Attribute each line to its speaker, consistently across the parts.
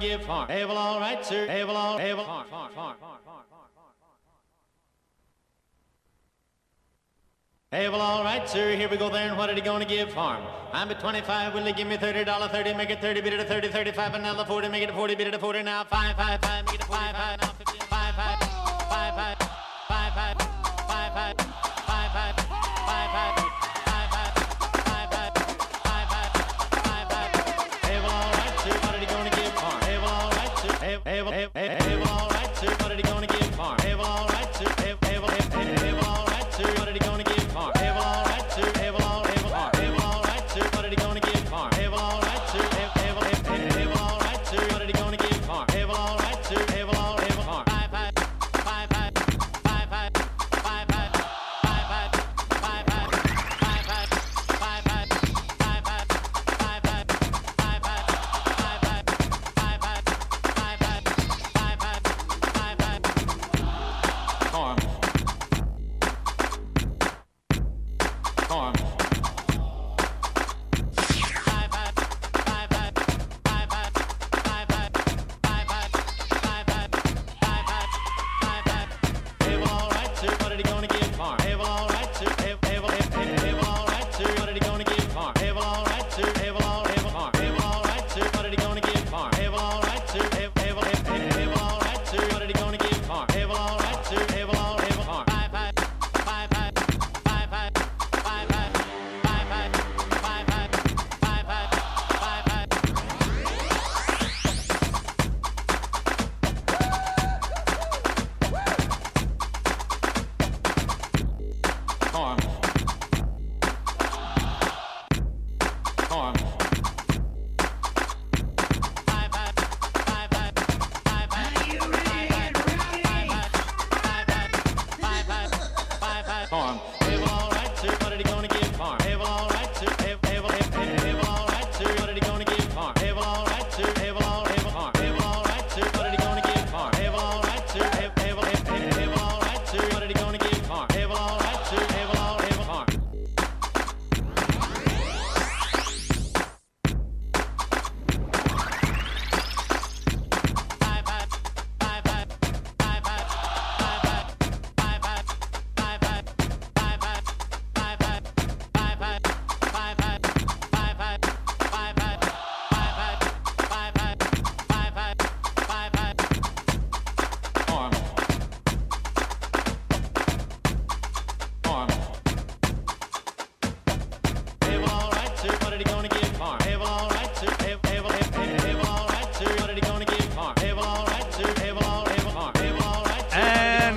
Speaker 1: give farm? Hey, well, all right, sir. Hey, well, farm. Hey, well, all right, sir, here we go there, and what are you going to give farm? I'm at 25, will you give me $30, 30, make it 30, beat it to 30, 35, another 40, make it a 40, beat it to 40, now 5, 5, 5, make it a 5, 5, now 50, 5, 5, 5, 5, 5, 5, 5, 5, 5, 5, 5, 5, hey, well, all right, sir, what are you going to give farm? Hey, well, all right, sir, hey, well, all right, sir, what are you going to give farm? Hey, well, all right, sir, hey, well, all right, sir, what are you going to give farm? Hey, well, all right, sir, hey, well, all right, sir, what are you going to give farm? Hey, well, all right, sir, hey, well, all right, sir, what are you going to give farm? Hey, well, all right, sir, hey, well, all right, farm. 5, 5, 5, 5, 5, 5, 5, 5, 5, 5,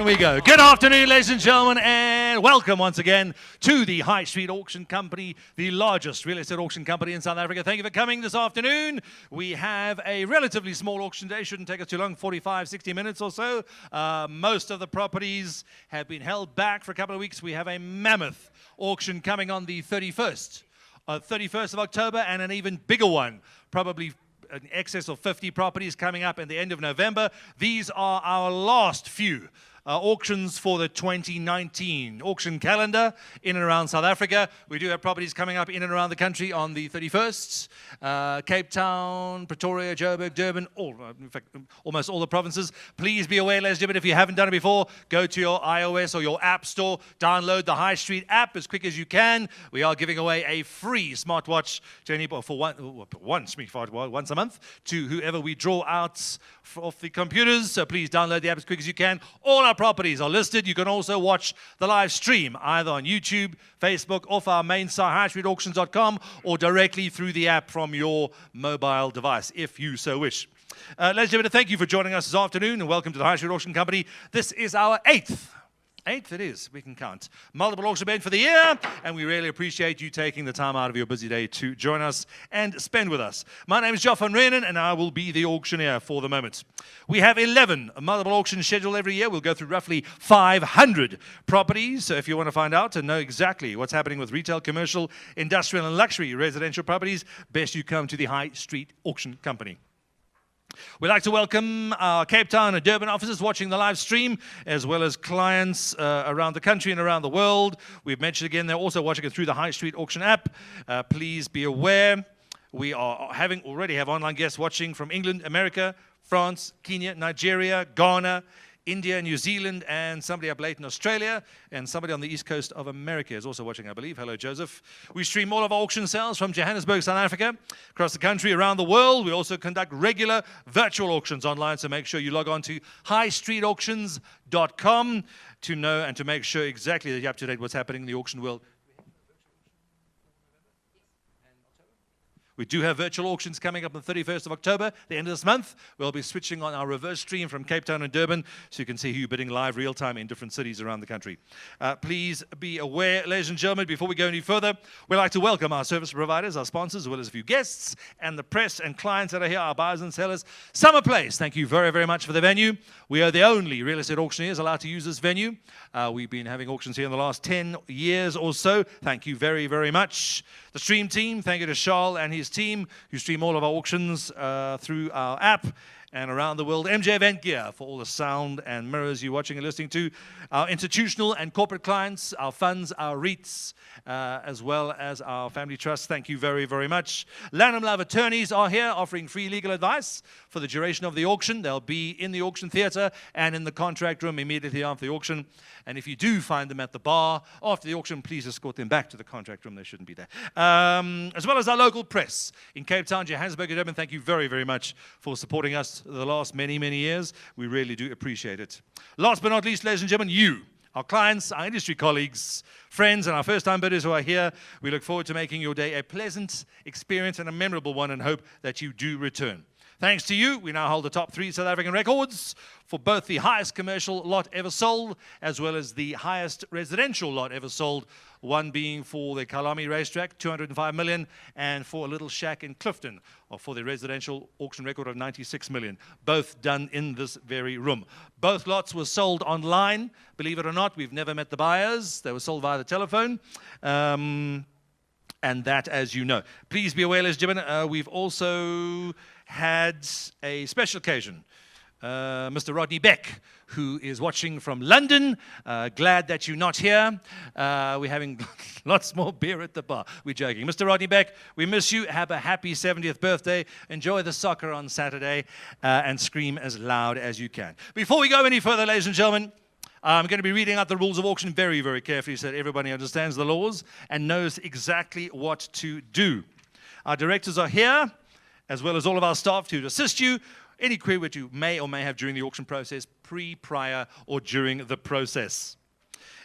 Speaker 2: And we go. Good afternoon, ladies and gentlemen, and welcome once again to the High Street Auction Company, the largest real estate auction company in South Africa. Thank you for coming this afternoon. We have a relatively small auction day. Shouldn't take us too long, 45, 60 minutes or so. Most of the properties have been held back for a couple of weeks. We have a mammoth auction coming on the 31st of October, and an even bigger one, probably in excess of 50 properties coming up at the end of November. These are our last few auctions for the 2019 auction calendar in and around South Africa. We do have properties coming up in and around the country on the 31st. Cape Town, Pretoria, Joburg, Durban, in fact, almost all the provinces. Please be aware, ladies and gentlemen, if you haven't done it before, go to your iOS or your App Store, download the High Street app as quick as you can. We are giving away a free smartwatch to anybody for one smartwatch once a month to whoever we draw out off the computers. So please download the app as quick as you can. All our properties are listed. You can also watch the live stream either on YouTube, Facebook, off our main site, highstreetauctions.com, or directly through the app from your mobile device, if you so wish. Ladies and gentlemen, thank you for joining us this afternoon, and welcome to the High Street Auction Company. This is our eighth it is, we can count, multiple auction event for the year, and we really appreciate you taking the time out of your busy day to join us and spend with us. My name is Geoff van Reenen, and I will be the auctioneer for the moment. We have 11 multiple auctions scheduled every year. We'll go through roughly 500 properties. So if you want to find out and know exactly what's happening with retail, commercial, industrial, and luxury residential properties, best you come to the High Street Auction Company. We'd like to welcome our Cape Town and Durban offices watching the live stream, as well as clients around the country and around the world. We've mentioned again, they're also watching it through the High Street Auction app. Please be aware, We already have online guests watching from England, America, France, Kenya, Nigeria, Ghana, India, New Zealand, and somebody up late in Australia, and somebody on the east coast of America is also watching, I believe. Hello, Joseph. We stream all of our auction sales from Johannesburg, South Africa, across the country, around the world. We also conduct regular virtual auctions online, so make sure you log on to highstreetauctions.com to know and to make sure exactly that you're up to date what's happening in the auction world. We do have virtual auctions coming up on the 31st of October, the end of this month. We'll be switching on our reverse stream from Cape Town and Durban so you can see who you're bidding live real time in different cities around the country. Please be aware, ladies and gentlemen, before we go any further, we'd like to welcome our service providers, our sponsors, as well as a few guests, and the press and clients that are here, our buyers and sellers. Summer Place, thank you very, very much for the venue. We are the only real estate auctioneers allowed to use this venue. We've been having auctions here in the last 10 years or so. Thank you very, very much. The stream team, thank you to Charles and his team who stream all of our auctions through our app and around the world. MJ Event Gear for all the sound and mirrors you're watching and listening to. Our institutional and corporate clients, our funds, our REITs, as well as our family trusts. Thank you very, very much. Lanham Love Attorneys are here offering free legal advice for the duration of the auction. They'll be in the auction theater and in the contract room immediately after the auction. And if you do find them at the bar after the auction, please escort them back to the contract room. They shouldn't be there. As well as our local press in Cape Town, Johannesburg, and Durban. Thank you very, very much for supporting us the last many, many years. We really do appreciate it. Last but not least, ladies and gentlemen, you, our clients, our industry colleagues, friends, and our first-time bidders who are here. We look forward to making your day a pleasant experience and a memorable one and hope that you do return. Thanks to you, we now hold the top 3 South African records for both the highest commercial lot ever sold as well as the highest residential lot ever sold, one being for the Kalami Racetrack, 205 million, and for a little shack in Clifton for the residential auction record of 96 million, both done in this very room. Both lots were sold online. Believe it or not, we've never met the buyers. They were sold via the telephone. And that, as you know. Please be aware, ladies and gentlemen, we've also had a special occasion. Mr. Rodney Beck, who is watching from London. Glad that you're not here. We're having lots more beer at the bar. We're joking. Mr. Rodney Beck, we miss you. Have a happy 70th birthday. Enjoy the soccer on Saturday and scream as loud as you can. Before we go any further, ladies and gentlemen, I'm going to be reading out the rules of auction very, very carefully so that everybody understands the laws and knows exactly what to do. Our directors are here, as well as all of our staff, to assist you. Any query which you may or may have during the auction process, prior, or during the process.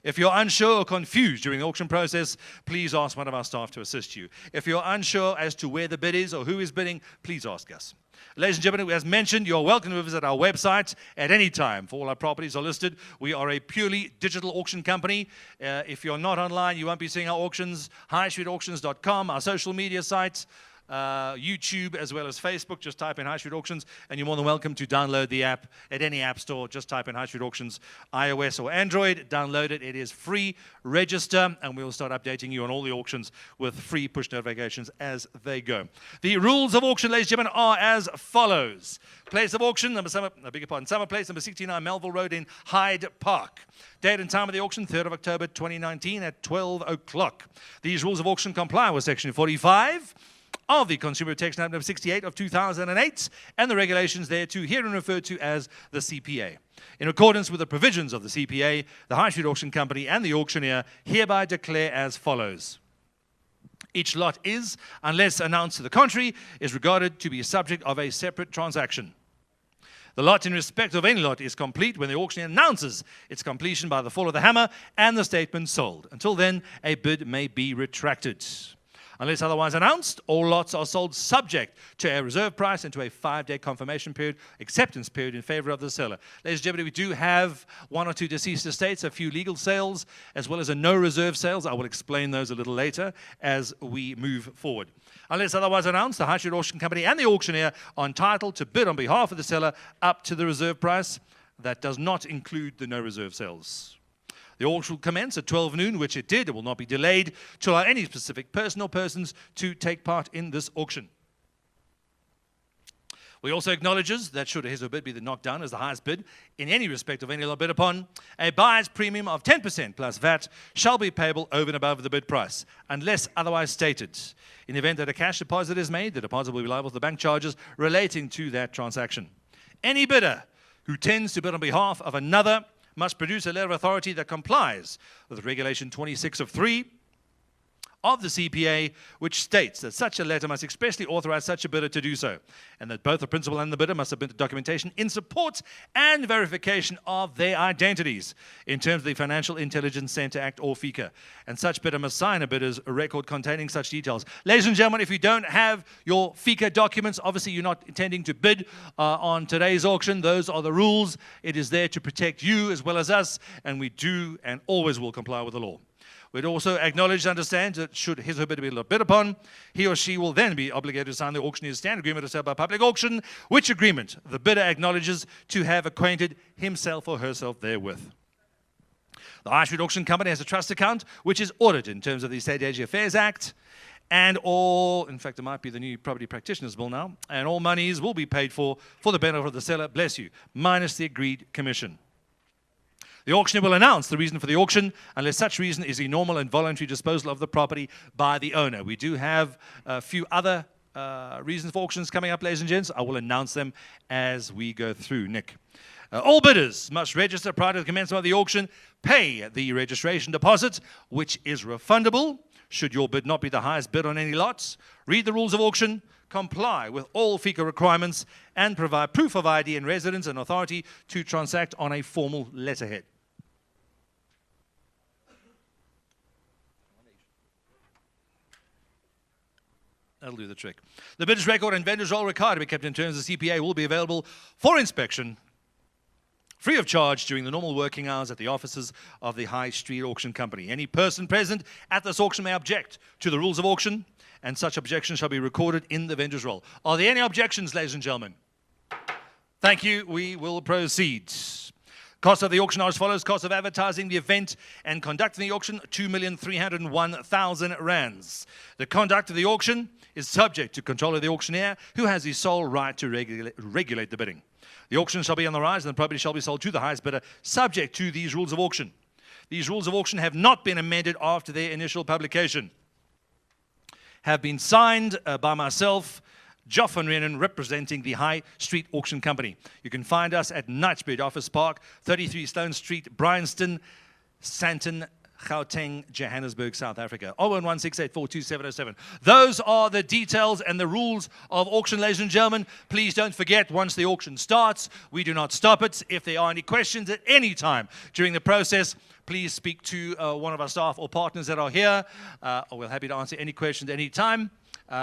Speaker 2: If you're unsure or confused during the auction process, please ask one of our staff to assist you. If you're unsure as to where the bid is or who is bidding, please ask us. Ladies and gentlemen, as mentioned, you're welcome to visit our website at any time. For all our properties are listed. We are a purely digital auction company. If you're not online, you won't be seeing our auctions. highstreetauctions.com, our social media sites. YouTube as well as Facebook. Just type in High Street Auctions and you're more than welcome to download the app at any app store. Just type in High Street Auctions, iOS or Android, download it. It is free. Register and we'll start updating you on all the auctions with free push notifications as they go. The rules of auction, ladies and gentlemen, are as follows. Place of auction, Summer Place, number 69 Melville Road in Hyde Park. Date and time of the auction, 3rd of October 2019 at 12 o'clock. These rules of auction comply with Section 45 of the Consumer Protection Act number 68 of 2008 and the regulations thereto herein referred to as the CPA. In accordance with the provisions of the CPA, the High Street Auction Company and the auctioneer hereby declare as follows. Each lot is, unless announced to the contrary, is regarded to be subject of a separate transaction. The lot in respect of any lot is complete when the auctioneer announces its completion by the fall of the hammer and the statement sold. Until then, a bid may be retracted. Unless otherwise announced, all lots are sold subject to a reserve price and to a 5-day confirmation period, acceptance period in favor of the seller. Ladies and gentlemen, we do have 1 or 2 deceased estates, a few legal sales, as well as a no reserve sales. I will explain those a little later as we move forward. Unless otherwise announced, the High Street Auction Company and the auctioneer are entitled to bid on behalf of the seller up to the reserve price. That does not include the no reserve sales. The auction will commence at 12 noon, which it did. It will not be delayed to allow any specific person or persons to take part in this auction. We also acknowledges that should his or bid be knocked down as the highest bid in any respect of any lot bid upon, a buyer's premium of 10% plus VAT shall be payable over and above the bid price, unless otherwise stated. In the event that a cash deposit is made, the deposit will be liable to the bank charges relating to that transaction. Any bidder who tends to bid on behalf of another must produce a letter of authority that complies with Regulation 26 of 3 of the CPA, which states that such a letter must expressly authorize such a bidder to do so, and that both the principal and the bidder must submit the documentation in support and verification of their identities in terms of the Financial Intelligence Center Act or FICA, and such bidder must sign a bidder's record containing such details. Ladies and gentlemen, if you don't have your FICA documents, obviously you're not intending to bid on today's auction. Those are the rules. It is there to protect you as well as us, and we do and always will comply with the law. We'd also acknowledge and understand that should his or her bid be bid upon, he or she will then be obligated to sign the auctioneer's stand agreement to sell by public auction, which agreement the bidder acknowledges to have acquainted himself or herself therewith. The High Street Auction Company has a trust account, which is audited in terms of the Estate Agency Affairs Act, and all, in fact, it might be the new Property Practitioners Bill now, and all monies will be paid for the benefit of the seller, bless you, minus the agreed commission. The auctioneer will announce the reason for the auction unless such reason is the normal and voluntary disposal of the property by the owner. We do have a few other reasons for auctions coming up, ladies and gents. I will announce them as we go through. Nick. All bidders must register prior to the commencement of the auction, pay the registration deposit, which is refundable should your bid not be the highest bid on any lots. Read the rules of auction, comply with all FICA requirements, and provide proof of ID and residence and authority to transact on a formal letterhead. That'll do the trick. The bidder's record and vendor's roll required to be kept in terms of CPA will be available for inspection free of charge during the normal working hours at the offices of the High Street Auction Company. Any person present at this auction may object to the rules of auction, and such objections shall be recorded in the vendor's roll. Are there any objections, ladies and gentlemen? Thank you. We will proceed. Cost of the auction are as follows. Cost of advertising the event and conducting the auction, 2,301,000 rands. The conduct of the auction is subject to control of the auctioneer, who has the sole right to regulate the bidding. The auction shall be on the rise, and the property shall be sold to the highest bidder, subject to these rules of auction. These rules of auction have not been amended after their initial publication. Have been signed by myself, Geoff van Renen, representing the High Street Auction Company. You can find us at Knightsbridge Office Park, 33 Stone Street, Bryanston, Sandton, Gauteng, Johannesburg, South Africa. 01168427007. Those are the details and the rules of auction, ladies and gentlemen. Please don't forget, once the auction starts, we do not stop it. If there are any questions at any time during the process, please speak to one of our staff or partners that are here. We're happy to answer any questions at any time.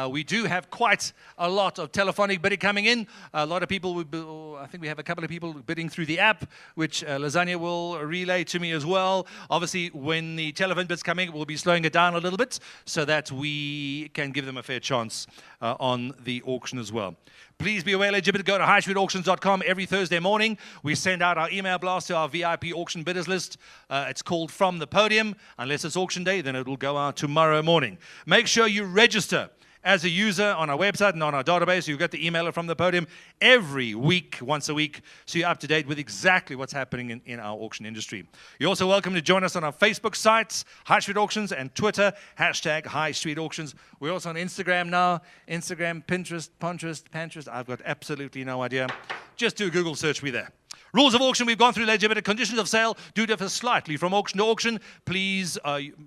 Speaker 2: We do have quite a lot of telephonic bidding coming in. A lot of people, I think we have a couple of people bidding through the app, which Lasagna will relay to me as well. Obviously, when the telephone bids come in, we'll be slowing it down a little bit so that we can give them a fair chance on the auction as well. Please be aware, eligible to go to highstreetauctions.com every Thursday morning. We send out our email blast to our VIP auction bidders list. It's called From the Podium. Unless it's auction day, then it will go out tomorrow morning. Make sure you register as a user on our website and on our database. You'll get the email from the podium every week, once a week, so you're up to date with exactly what's happening in our auction industry. You're also welcome to join us on our Facebook sites, High Street Auctions, and Twitter, hashtag High Street Auctions. We're also on Instagram now, Instagram, Pinterest, Pinterest. I've got absolutely no idea. Just do a Google search, we're there. Rules of auction we've gone through, legitimate conditions of sale do differ slightly from auction to auction. Please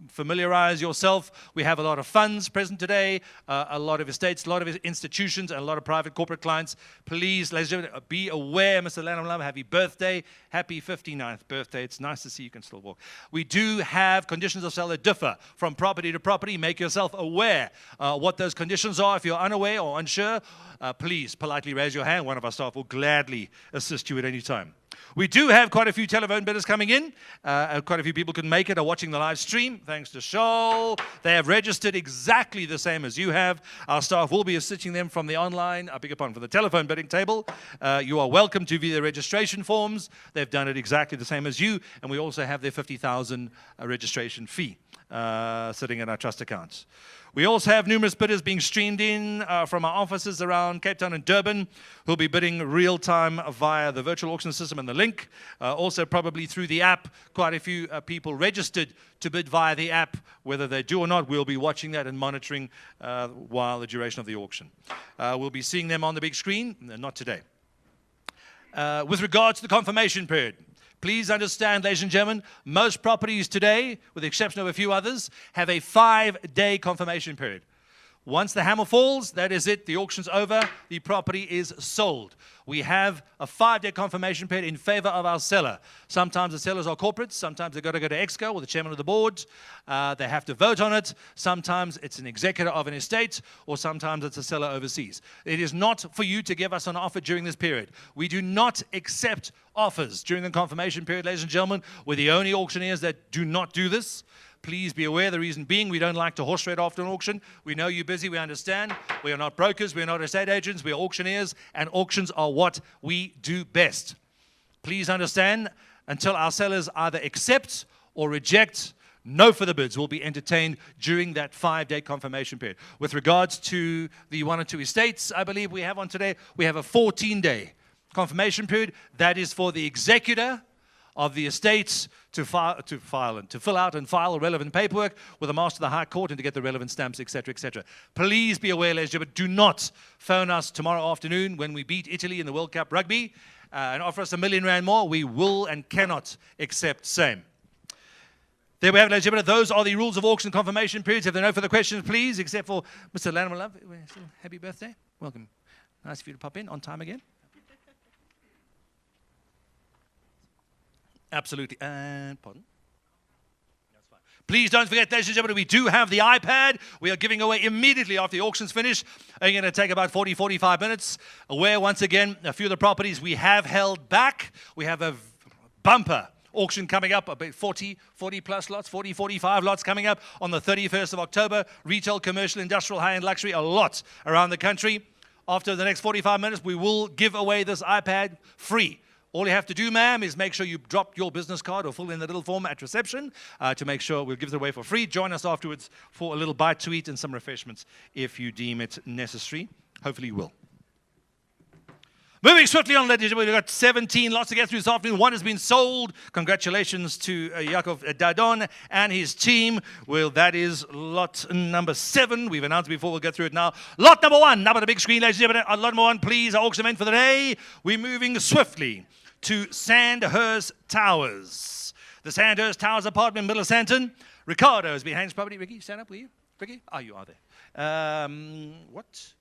Speaker 2: familiarize yourself. We have a lot of funds present today, a lot of estates, a lot of institutions, and a lot of private corporate clients. Please, ladies and gentlemen, be aware, Mr. Lanham, happy birthday, happy 59th birthday. It's nice to see you can still walk. We do have conditions of sale that differ from property to property. Make yourself aware what those conditions are. If you're unaware or unsure, please politely raise your hand. One of our staff will gladly assist you at any time. We do have quite a few telephone bidders coming in. Quite a few people can make it, are watching the live stream. Thanks to Shoal. They have registered exactly the same as you have. Our staff will be assisting them from the online, from the telephone bidding table. You are welcome to view their registration forms. They've done it exactly the same as you. And we also have their 50,000 registration fee sitting in our trust accounts. We also have numerous bidders being streamed in from our offices around Cape Town and Durban who'll be bidding real-time via the virtual auction system and the link. Also probably through the app. Quite a few people registered to bid via the app. Whether they do or not, we'll be watching that and monitoring while the duration of the auction. We'll be seeing them on the big screen, not today. With regard to the confirmation period, please understand, ladies and gentlemen, most properties today, with the exception of a few others, have a 5-day confirmation period. Once the hammer falls, that is it. The auction's over. The property is sold. We have a 5-day confirmation period in favor of our seller. Sometimes the sellers are corporates. Sometimes they've got to go to Exco or the chairman of the board. They have to vote on it. Sometimes it's an executor of an estate, or sometimes it's a seller overseas. It is not for you to give us an offer during this period. We do not accept offers during the confirmation period, ladies and gentlemen. We're the only auctioneers that do not do this. Please be aware, the reason being we don't like to horse trade after an auction. We know you're busy, we understand. We are not brokers, we are not estate agents, we are auctioneers, and auctions are what we do best. Please understand, until our sellers either accept or reject, no further bids will be entertained during that 5-day confirmation period. With regards to the 1 or 2 estates, I believe we have on today, we have a 14-day confirmation period. That is for the executor of the estates to fill out and file relevant paperwork with the Master of the High Court and to get the relevant stamps, etc., etc. Please be aware, ladies and gentlemen, do not phone us tomorrow afternoon when we beat Italy in the World Cup rugby and offer us R1 million more. We will and cannot accept same. There we have it, ladies and gentlemen. Those are the rules of auction confirmation periods. If there are no further questions, please, except for Mr. Lanimer Love. Happy birthday. Welcome. Nice of you to pop in on time again. Absolutely. And pardon? That's fine. Please don't forget, ladies and gentlemen, we do have the iPad. We are giving away immediately after the auction's finished. It's going to take about 40, 45 minutes. Aware, once again, a few of the properties we have held back. We have a bumper auction coming up, about 40 plus lots, 40, 45 lots coming up on the 31st of October. Retail, commercial, industrial, high-end luxury, a lot around the country. After the next 45 minutes, we will give away this iPad free. All you have to do, ma'am, is make sure you drop your business card or fill in the little form at reception to make sure we'll give it away for free. Join us afterwards for a little bite to eat and some refreshments if you deem it necessary. Hopefully you will. Moving swiftly on, ladies and gentlemen, we've got 17 lots to get through this afternoon. One has been sold. Congratulations to Jacob Dadon and his team. Well, that is lot number 7. We've announced before. We'll get through it now. Lot number 1. Now on the big screen, ladies and gentlemen. Lot number 1, please. Our auction event for the day. We're moving swiftly to Sandhurst Towers. The Sandhurst Towers apartment in Middle Sandton. Ricardo is behind his property. Ricky, stand up, will you? Ricky? Oh, you are there. What?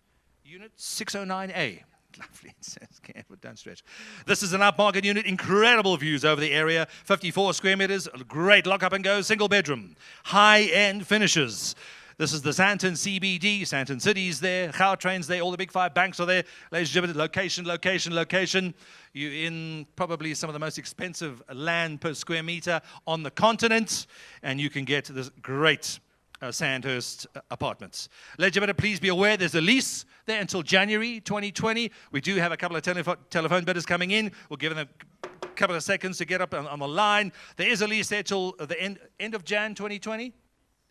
Speaker 2: Unit 609A. Lovely, it says, but don't stretch. This is an upmarket unit, incredible views over the area, 54 square meters, great lock up and go, single bedroom, high-end finishes. This is the Sandton CBD, Sandton City's there, Gautrain's there, all the big 5 banks are there. Ladies and gentlemen, location, location, location. You're in probably some of the most expensive land per square meter on the continent, and you can get this great Sandhurst apartments. Ladies and gentlemen, please be aware there's a lease there until January 2020. We do have a couple of telephone bidders coming in. We'll give them a couple of seconds to get up on the line. There is a lease there till the end of Jan 2020.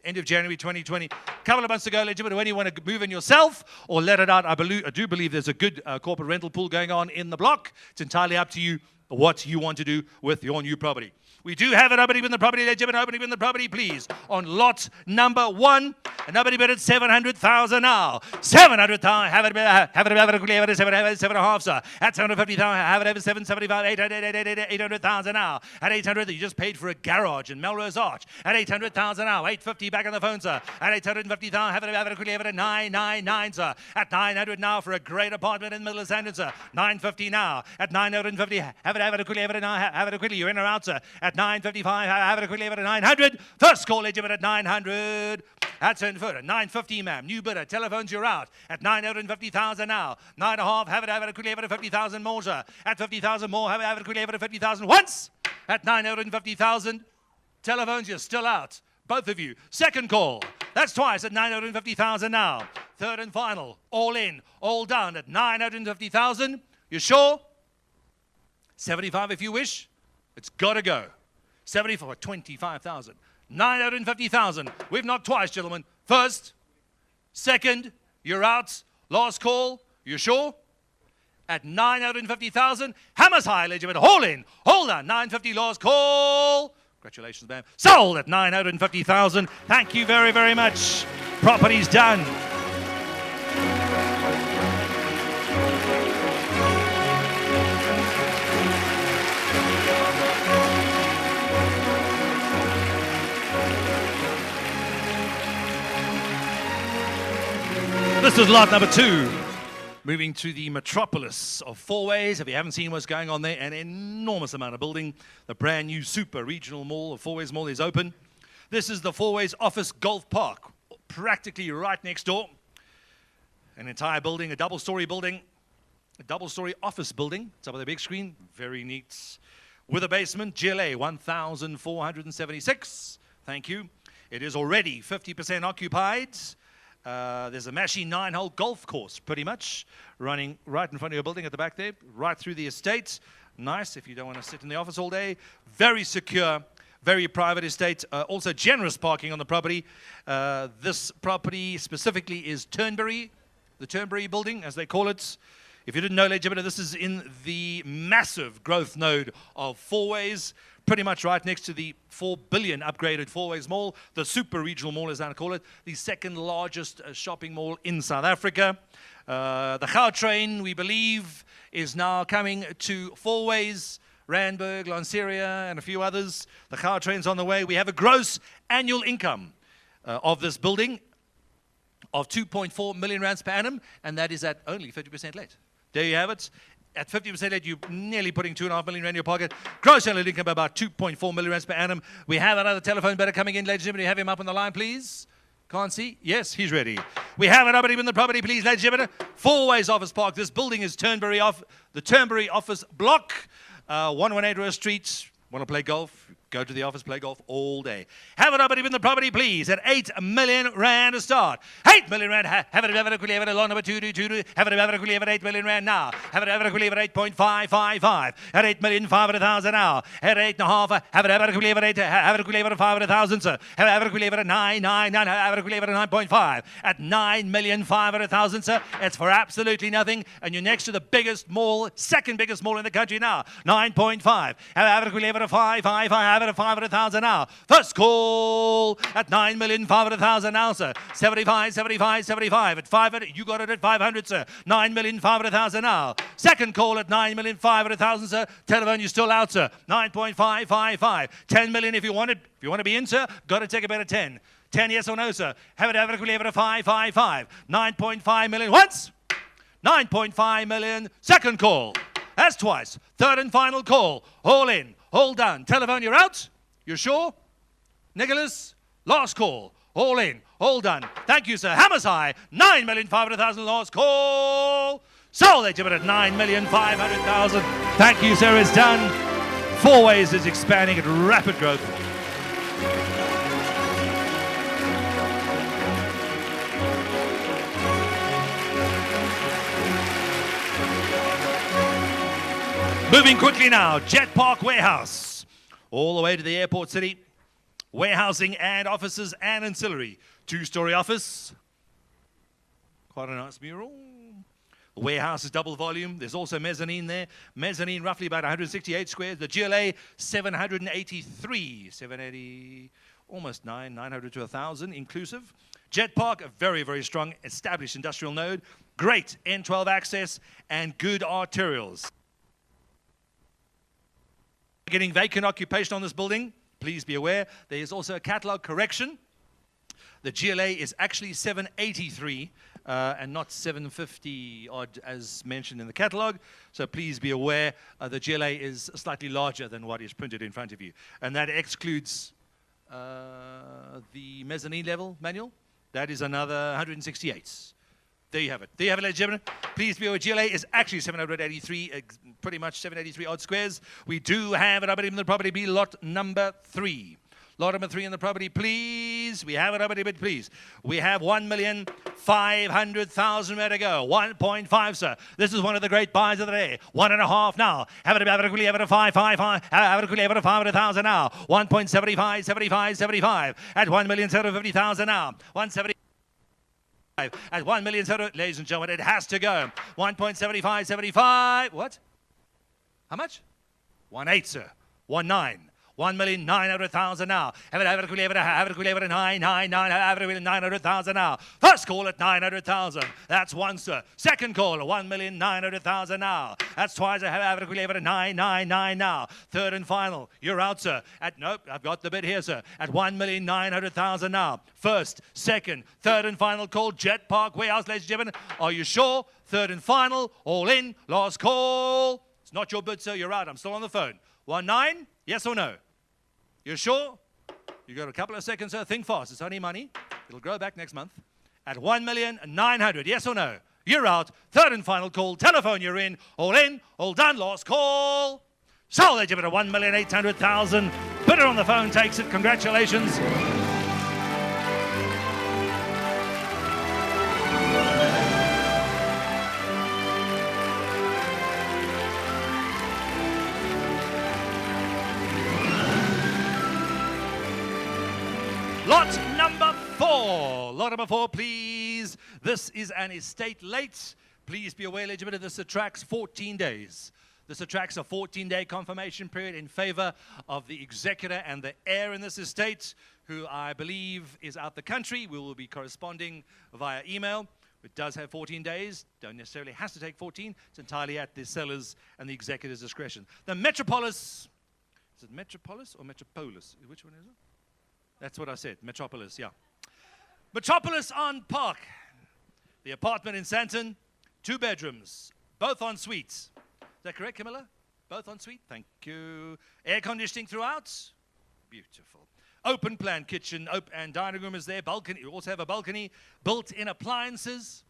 Speaker 2: End of January 2020. A couple of months to go, ladies and gentlemen, when you want to move in yourself or let it out, I do believe there's a good corporate rental pool going on in the block. It's entirely up to you what you want to do with your new property. We do have an opening in the property, ladies and gentlemen, opening in the property, please. On lot number 1, an opening bid at 700,000 now. 700,000, have it 7.5, sir. At 750,000, have it over 775, 800,000 now. At 800, you just paid for a garage in Melrose Arch. At 800,000 now, 850 back on the phone, sir. At 850,000, have it quickly, have it at 999, sir. At 900 now for a great apartment in the middle of Sandton, sir. 950 now. At 950, have it quickly, have it quickly. You're in or out, sir. At 955, have it quickly, have it at 900. First call, legitimate at 900. That's in further. 950, ma'am. New bidder. Telephones, you're out. At 950,000 now. 9.5, have it quickly, have it at 50,000 more, sir. At 50,000 more, have it quickly, have it at 50,000 once. At 950,000. Telephones, you're still out. Both of you. Second call. That's twice at 950,000 now. Third and final. All in. All done at 950,000. You sure? 75 if you wish. It's got to go. 70 for 25,000. 950,000. We've knocked twice, gentlemen. First, second, you're out. Last call, you sure? At 950,000. Hammers high, ladies and gentlemen. Haul in. Hold on. 950 last call. Congratulations, ma'am. Sold at 950,000. Thank you very, very much. Property's done. This is lot number 2. Moving to the metropolis of Fourways. If you haven't seen what's going on there, an enormous amount of building. The brand new super regional mall of Fourways Mall is open. This is the Fourways Office Golf Park, practically right next door. An entire building, a double-story building, a double-story office building. It's up on the big screen, very neat. With a basement, GLA 1,476. Thank you. It is already 50% occupied. There's a Mashi 9-hole golf course, pretty much, running right in front of your building at the back there, right through the estate. Nice if you don't want to sit in the office all day. Very secure, very private estate. Also generous parking on the property. This property specifically is Turnberry, the Turnberry building, as they call it. If you didn't know, ladies and gentlemen, this is in the massive growth node of Fourways, pretty much right next to the 4 billion upgraded Fourways Mall, the super regional mall, as I call it, the second largest shopping mall in South Africa. The Gautrain, we believe, is now coming to Fourways, Randburg, Lanseria, and a few others. The Gautrain's on the way. We have a gross annual income of this building of 2.4 million rands per annum, and that is at only 50% let. There you have it. At 50% let, you're nearly putting 2.5 million rand in your pocket. Gross annual income about 2.4 million rands per annum. We have another telephone better coming in, ladies and gentlemen. Have him up on the line, please. Can't see? Yes, he's ready. We have another in the property, please, ladies and gentlemen. Fourways Office Park. This building is Turnberry the Turnberry Office Block, 118 Rose Street. Want to play golf? Go to the office, play golf all day. Have it up in the property, please, at 8 million rand to start. 8 million rand. Have it quickly, have it long number 2. Have it quickly, have it 8 million rand now. Have it quickly, have it 8.555. At 8,500,000 now. At 8.5. Have it quickly, have it 8. Have it quickly, have it 500,000, sir. Have it quickly, have it 9. Have it quickly, have it 9.5. At 9,500,000, sir. It's for absolutely nothing. And you're next to the biggest mall, second biggest mall in the country now. 9.5. Have it quickly, have it 5. Have it at 500,000 now. First call at 9,500,000 now, sir. 75. At 500, you got it at 500, sir. 9,500,000 now. Second call at 9,500,000, sir. Telephone, you're still out, sir. 9.555. 10 million if you want it. If you want to be in, sir, got to take a better 10. 10 yes or no, sir. Have it at 555. 9.5 million once. 9.5 million. Second call. That's twice. Third and final call. All in. All done. Telephone, you're out? You're sure? Nicholas, last call. All in. All done. Thank you, sir. Hammers high. 9,500,000 last call. Sold at 9,500,000. Thank you, sir. It's done. Fourways is expanding at rapid growth. Moving quickly now, Jet Park Warehouse, all the way to the airport city. Warehousing and offices and ancillary. 2-story office. Quite a nice mural. The warehouse is double volume. There's also mezzanine there. Mezzanine roughly about 168 squares. The GLA 783. 780, almost 900 to 1,000 inclusive. Jet Park, a very, very strong established industrial node. Great N12 access and good arterials. Getting vacant occupation on this building, please be aware. There is also a catalogue correction. The GLA is actually 783 and not 750 odd as mentioned in the catalogue. So please be aware the GLA is slightly larger than what is printed in front of you. And that excludes the mezzanine level manual. That is another 168. There you have it. There you have it, ladies and gentlemen. Please be aware, GLA is actually 783, pretty much 783 odd squares. We do have it up in the property B, lot number 3. Lot number 3 in the property, please. We have it over bid, please. We have 1,500,000 where to go. 1.5, sir. This is one of the great buys of the day. 1.5 now. Have it quickly, have it a 5, 5, 5. Have it quickly, have it a 500,000 now. 1.75, 75, 75. At 1,750,000 now. 170. At 1 million, ladies and gentlemen, it has to go. 1.75, 75. What? How much? 1.8, sir. 1.9. 1,900,000 now. Have it quickly, have it 9, 9, 9. Have it 900,000 now. First call at 900,000. That's one, sir. Second call at 1,900,000 now. That's twice. Have it quickly, have it 9, 9, 9 now. Third and final. You're out, sir. At nope, I've got the bid here, sir. At 1,900,000 now. First, second, third and final call. Jet Park Warehouse, ladies and gentlemen. Are you sure? Third and final. All in. Last call. It's not your bid, sir. You're out. I'm still on the phone. 1.9. Yes or no? You're sure? You got a couple of seconds, sir. Think fast. It's only money. It'll grow back next month. At 1,900,000. Yes or no? You're out. Third and final call. Telephone, you're in. All done. Last call. So they give it a 1,800,000. Bidder on the phone takes it. Congratulations. Lot number 4. Lot number 4, please. This is an estate late. Please be aware, ladies and gentlemen, this attracts 14 days. This attracts a 14-day confirmation period in favor of the executor and the heir in this estate, who I believe is out the country. We will be corresponding via email. It does have 14 days. Don't necessarily has to take 14. It's entirely at the seller's and the executor's discretion. The Metropolis. Is it Metropolis or Metropolis? Which one is it? That's what I said, Metropolis, yeah. Metropolis on Park. The apartment in Sandton, 2 bedrooms, both en suites. Is that correct, Camilla? Both en suite, thank you. Air conditioning throughout, beautiful. Open plan kitchen and dining room is there. Balcony, you also have a balcony, built-in appliances.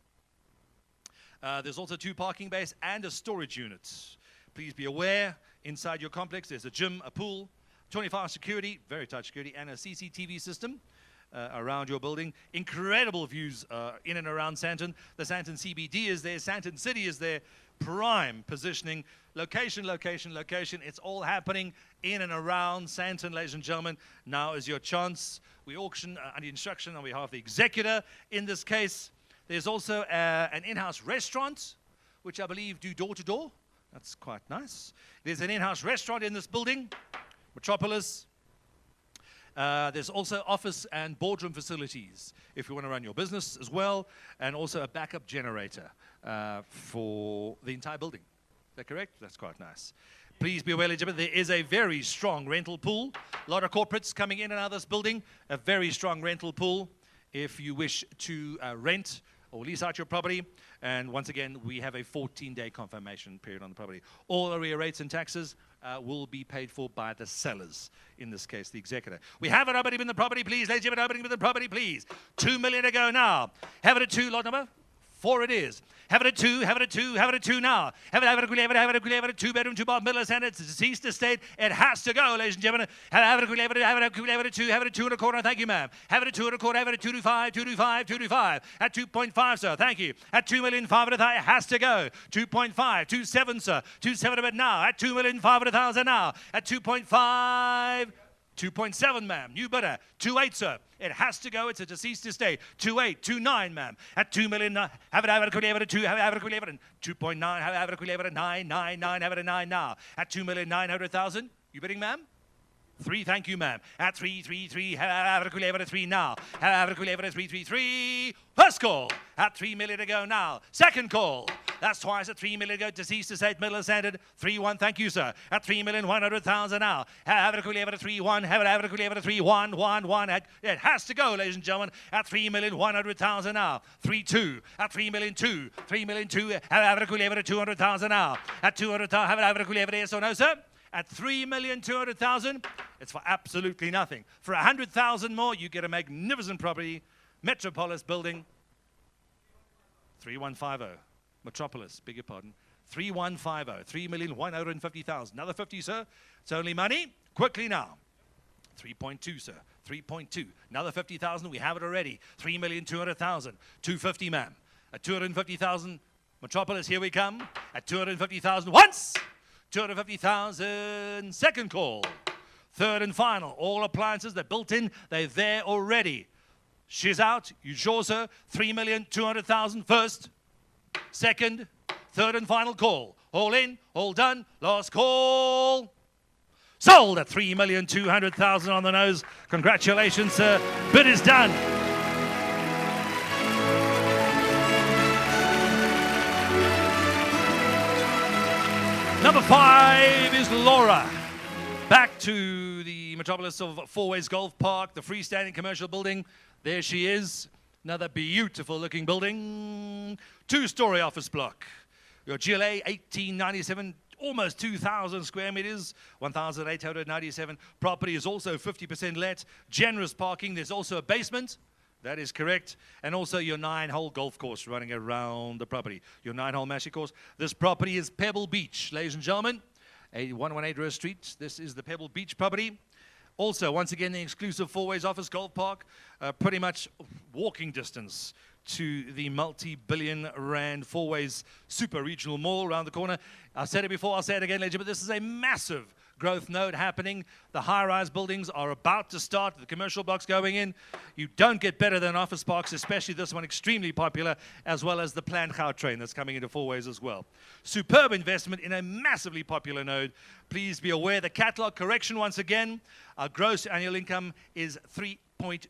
Speaker 2: There's also 2 parking bays and a storage unit. Please be aware, inside your complex, there's a gym, a pool, 24-hour security, very tight security, and a CCTV system around your building. Incredible views in and around Sandton. The Sandton CBD is there. Sandton City is there. Prime positioning. Location, location, location. It's all happening in and around Sandton, ladies and gentlemen. Now is your chance. We auction under instruction on behalf of the executor in this case. There's also an in-house restaurant, which I believe do door-to-door. That's quite nice. There's an in-house restaurant in this building. Metropolis. There's also office and boardroom facilities if you want to run your business as well, and also a backup generator for the entire building. Is that correct? That's quite nice. Please be aware, Elizabeth, there is a very strong rental pool. A lot of corporates coming in and out of this building. A very strong rental pool if you wish to rent or lease out your property. And once again, we have a 14-day confirmation period on the property. All arrear rates and taxes will be paid for by the sellers, in this case, the executor. We have it opening in the property, please. Ladies and gentlemen, opening in the property, please. 2 million to go now. Have it at 2, lot number 4 it is. Have it at 2, have it at 2, have it at 2 now. Have it at 2-bedroom, 2-bath, middle of Sandton. It's a deceased estate. It has to go, ladies and gentlemen. Have it at 2, have it at 2 and a quarter. Thank you, ma'am. Have it at 2 and a quarter, have it at 225, 225, 225. At 2.5, sir. Thank you. At 2,500,000, it has to go. 2.5, 2.7, sir. 2.7 of it now. At 2,500,000 now. At 2.5. 2.7, ma'am. New bidder. 2.8, sir. It has to go. It's a deceased estate. 2.8, 2.9, ma'am. At 2 million, have it quickly, have it at 2, have it quickly, have it at 2.9, have it quickly, have it at 9, 9, 9, have it at 9 now. At 2,900,000, you bidding, ma'am? 3, thank you, ma'am. At 3, 3, 3, have it quickly, have it at 3 now. Have it quickly, have it at 3, 3, 3. First call. At 3 million to go now. Second call. That's twice at 3 million to go. Deceased estate, middle of Sandton. 3-1, thank you, sir. At 3,100,000 now. Have it quickly, have it at 3-1. Have it quickly, have it at 3-1, 1, 1. It has to go, ladies and gentlemen. At 3,100,000 now. 3-2. At 3,000,002. 3,000,002. Have it quickly, have it at 200,000 now. At 200,000, have it quickly, have it yes or no, sir? At 3,200,000, it's for absolutely nothing. For 100,000 more, you get a magnificent property, Metropolis building. 3,150. Metropolis, beg your pardon. 3,150. 3,150,000. Another 50, sir. It's only money. Quickly now. 3.2, sir. 3.2. Another 50,000. We have it already. 3,200,000. 250, ma'am. At 250,000, Metropolis, here we come. At 250,000 once. 250,000, second call. Third and final. All appliances, they're built in. They're there already. She's out. You sure, sir? 3,200,000 first. Second. Third and final call. All in. All done. Last call. Sold at 3,200,000 on the nose. Congratulations, sir. Bid is done. Number 5 is Laura. Back to the Metropolis of Four Ways Golf Park, the freestanding commercial building. There she is. Another beautiful looking building. 2-story office block. Your GLA 1897, almost 2,000 square meters, 1,897. Property is also 50% let. Generous parking. There's also a basement. That is correct. And also your 9-hole golf course running around the property. Your 9-hole Massey course. This property is Pebble Beach, ladies and gentlemen. 118 Rose Street. This is the Pebble Beach property. Also, once again, the exclusive Four Ways Office Golf Park. Pretty much walking distance to the multi-billion rand Four Ways Super Regional Mall around the corner. I've said it before, I'll say it again later, but this is a massive growth node happening. The high-rise buildings are about to start, the commercial blocks going in. You don't get better than office parks, especially this one, extremely popular, as well as the planned Gautrain that's coming into Four Ways as well. Superb investment in a massively popular node. Please be aware, the catalog correction once again, our gross annual income is 3.2.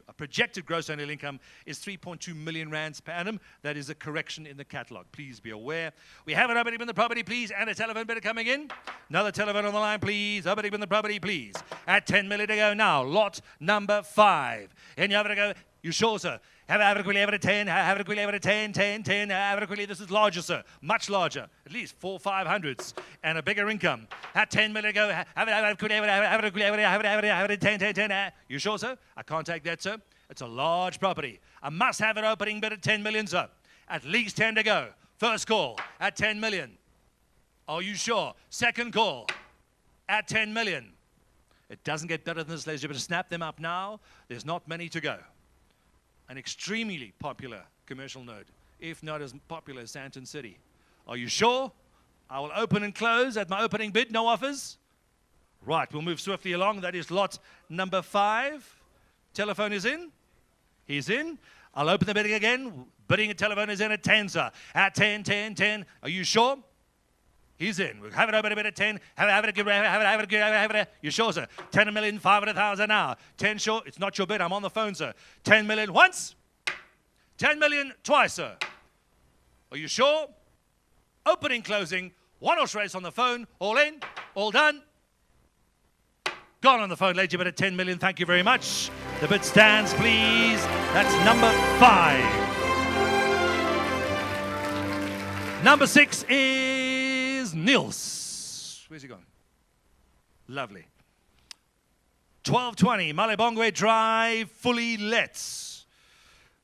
Speaker 2: A projected gross annual income is 3.2 million rands per annum. That is a correction in the catalog. Please be aware. We have an opening in the property, please, and a telephone bidder coming in. Another telephone on the line, please. Opening in the property, please. At 10 million to go now. Lot number 5. And you have to go. You sure, sir? Have it quickly, have it at 10, have it quickly, have it at 10, 10, 10, have it quickly. This is larger, sir. Much larger. At least 400-500s. And a bigger income. At 10 million go, have it quickly, have it quickly, have it at 10, 10, 10. You sure, sir? I can't take that, sir. It's a large property. I must have it opening bid at 10 million, sir. At least 10 to go. First call at 10 million. Are you sure? Second call at 10 million. It doesn't get better than this, ladies and gentlemen. Snap them up now. There's not many to go. An extremely popular commercial node, if not as popular as Sandton City. Are you sure? I will open and close at my opening bid. No offers? Right, we'll move swiftly along. That is lot number 5. Telephone is in. He's in. I'll open the bidding again. Bidding at telephone is in at 10, sir. At 10, 10, 10. Are you sure? He's in. We'll have it open a bit at 10. Have it. You sure, sir? 10,500,000 now. 10 sure. It's not your bid. I'm on the phone, sir. 10 million once. 10 million twice, sir. Are you sure? Opening, closing. One horse race on the phone. All in. All done. Gone on the phone, ladies and gentlemen, at 10 million. Thank you very much. The bid stands, please. That's number 5. Number 6 is Niels. Where's he gone? Lovely. 1220 Malebongwe Drive, fully let. This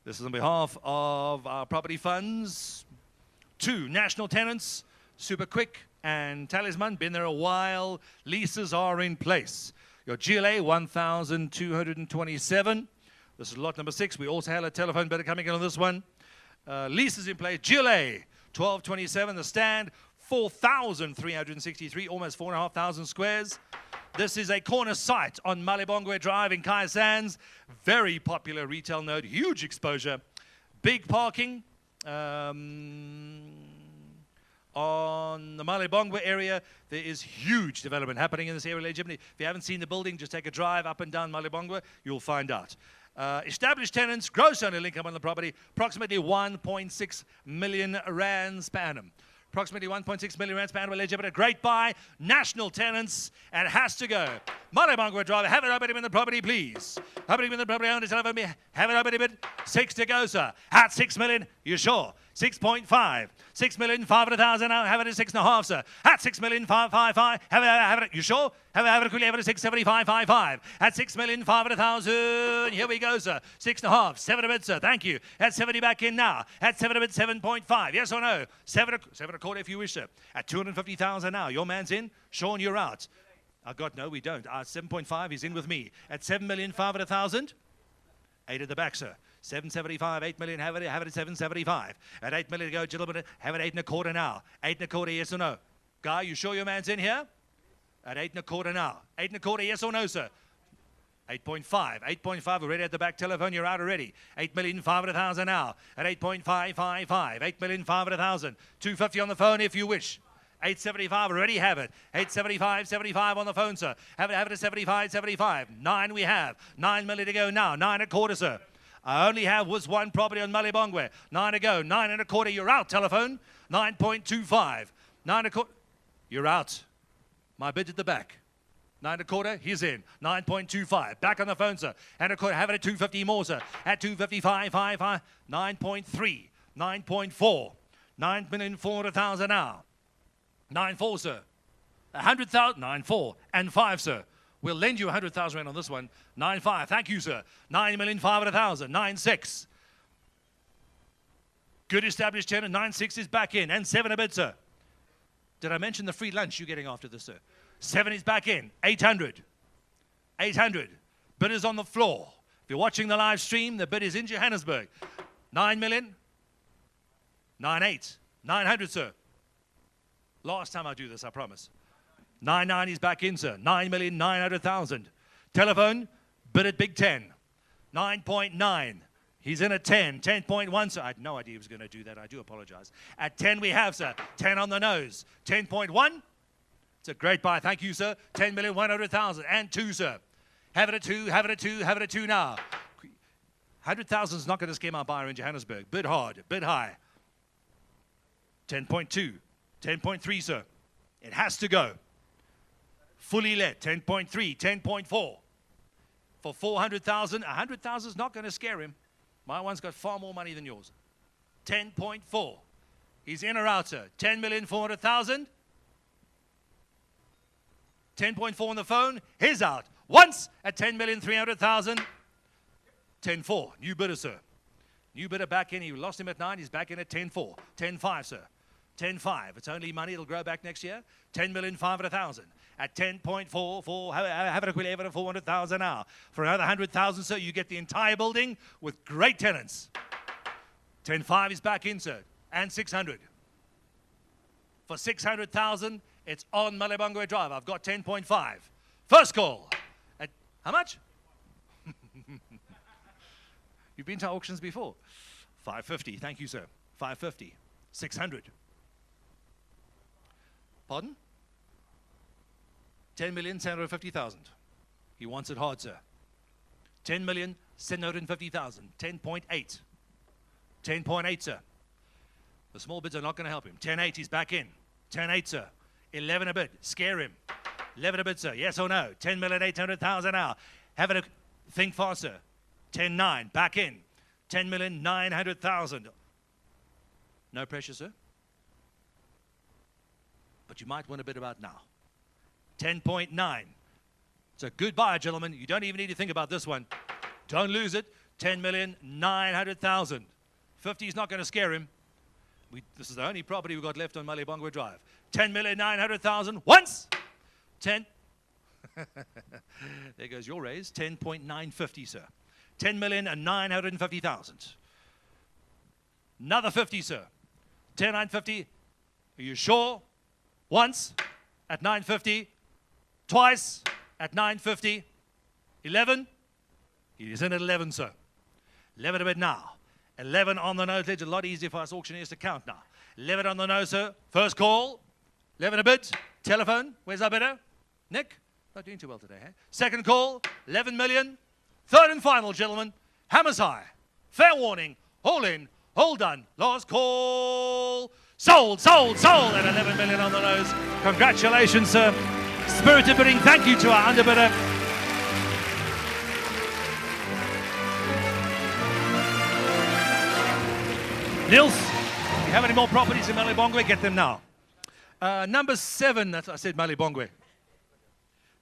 Speaker 2: is on behalf of our property funds. 2 national tenants, Super Quick and Talisman. Been there a while. Leases are in place. Your GLA 1,227. This is lot number 6. We also have a telephone bidder coming in on this one. Leases in place. GLA 1227. The stand 4,363, almost 4,500 squares. This is a corner site on Malebongwe Drive in Kai Sands. Very popular retail node, huge exposure, big parking. On the Malebongwe area, there is huge development happening in this area. If you haven't seen the building, just take a drive up and down Malebongwe, you'll find out. Established tenants, gross annual income on the property, approximately 1.6 million rands per annum. Approximately 1.6 million rands per annum. A great buy. National tenants, and it has to go. Malebongwe Drive, have it open in the property, please. Opening in the property on the telephone, have it open a bit. 6 to go, sir. At 6 million, you sure? 6.5. 6,500,000 now. Have it at 6.5, sir. At 6,555. Have it. You sure? Have it quickly. Have it at 6,7555. At 6,500,000. Here we go, sir. 6.5. 7 a bit, sir. Thank you. At 70 back in now. At 7 a bit. 7.5. Yes or no? 7 a quarter if you wish, sir. At 250,000 now. Your man's in. Sean, you're out. No, we don't. 7.5, he's in with me. At 7,500,000. 8 at the back, sir. 775, 8 million, have it at 775. At 8 million to go, gentlemen, have it 8 1/4 now. 8 1/4, yes or no? Guy, you sure your man's in here? At 8 1/4 now. 8 1/4, yes or no, sir? 8.5, 8.5 already at the back telephone, you're out already. 8,500,000 now. At 8.555, 8,500,000. 250 on the phone if you wish. 875, already have it. 875, 75 on the phone, sir. Have it at 75, 75. 9 we have. 9 million to go now. 9 1/4, sir. I only have was one property on Malibongwe. 9 to go. 9 1/4, you're out, telephone. 9.25. 9 1/4, you're out. My bid at the back. 9 1/4, he's in. 9.25. Back on the phone, sir. And 1/4, have it at 250 more, sir. At 255, 55. 9.3. 9.4. 9,400,000 now. 9.4, sir. 100,000. 9.4 and 5, sir. We'll lend you 100,000 rand on this one. 9.5. Thank you, sir. 9,500,000. 9.6. Good established tenant. 9.6 is back in. And 7 a bit, sir. Did I mention the free lunch you're getting after this, sir? 7 is back in. 800. 800. Bid is on the floor. If you're watching the live stream, the bid is in Johannesburg. 9 million. 9.8. 900, sir. Last time I do this, I promise. 9.9 is back in, sir. 9,900,000. Telephone, bid at Big 10. 9.9. He's in at 10. 10.1, sir. I had no idea he was going to do that. I do apologize. At 10 we have, sir. 10 on the nose. 10.1. It's a great buy. Thank you, sir. 10,100,000. And 2, sir. Have it at 2. Have it at 2. Have it at 2 now. 100,000 is not going to scare my buyer in Johannesburg. Bid hard. Bid high. 10.2. 10.3, sir. It has to go. Fully let. 10.3. 10.4. For 400,000. 100,000 is not going to scare him. My one's got far more money than yours. 10.4. He's in or out, sir. 10,400,000. 10.4 on the phone. He's out. Once at 10,300,000. 10.4. New bidder, sir. New bidder back in. He lost him at 9. He's back in at 10.4. 10.5, sir. 10.5. It's only money. It'll grow back next year. 10,500,000. At 10.4, have it equivalent at 400,000 now. For another 100,000, sir, you get the entire building with great tenants. 10.5 is back in, sir. And 600. For 600,000, it's on Malibongwe Drive. I've got 10.5. First call. At how much? You've been to auctions before. 550. Thank you, sir. 550. 600. Pardon? 10,750,000. He wants it hard, sir. 10,750,000. 10.8. 10.8, sir. The small bids are not going to help him. 10.8, he's back in. 10.8, sir. 11 a bid. Scare him. 11 a bid, sir. Yes or no? 10,800,000 now. Have it. Think faster. 10.9. Back in. 10,900,000. No pressure, sir. But you might want a bit about now. 10.9. It's a good buy, gentlemen. You don't even need to think about this one. Don't lose it. 10,900,000. 50 is not going to scare him. This is the only property we've got left on Malibongwe Drive. 10,900,000 once. 10. There goes your raise. 10.950, sir. 10,950,000. Another 50, sir. 10,950. Are you sure? Once at 950. Twice at 950. 11. He is in at 11, sir. 11 a bit now. 11 on the nose. It's a lot easier for us auctioneers to count now. 11 on the nose, sir. First call. 11 a bit. Telephone. Where's our bidder? Nick? Not doing too well today, eh? Second call. 11 million. Third and final, gentlemen. Hammers high. Fair warning. All in. All done. Last call. Sold, sold, sold at 11 million on the nose. Congratulations, sir. Spirited bidding. Thank you to our underbidder. Niels, if you have any more properties in Malibongwe, get them now. Number 7, I said Malibongwe.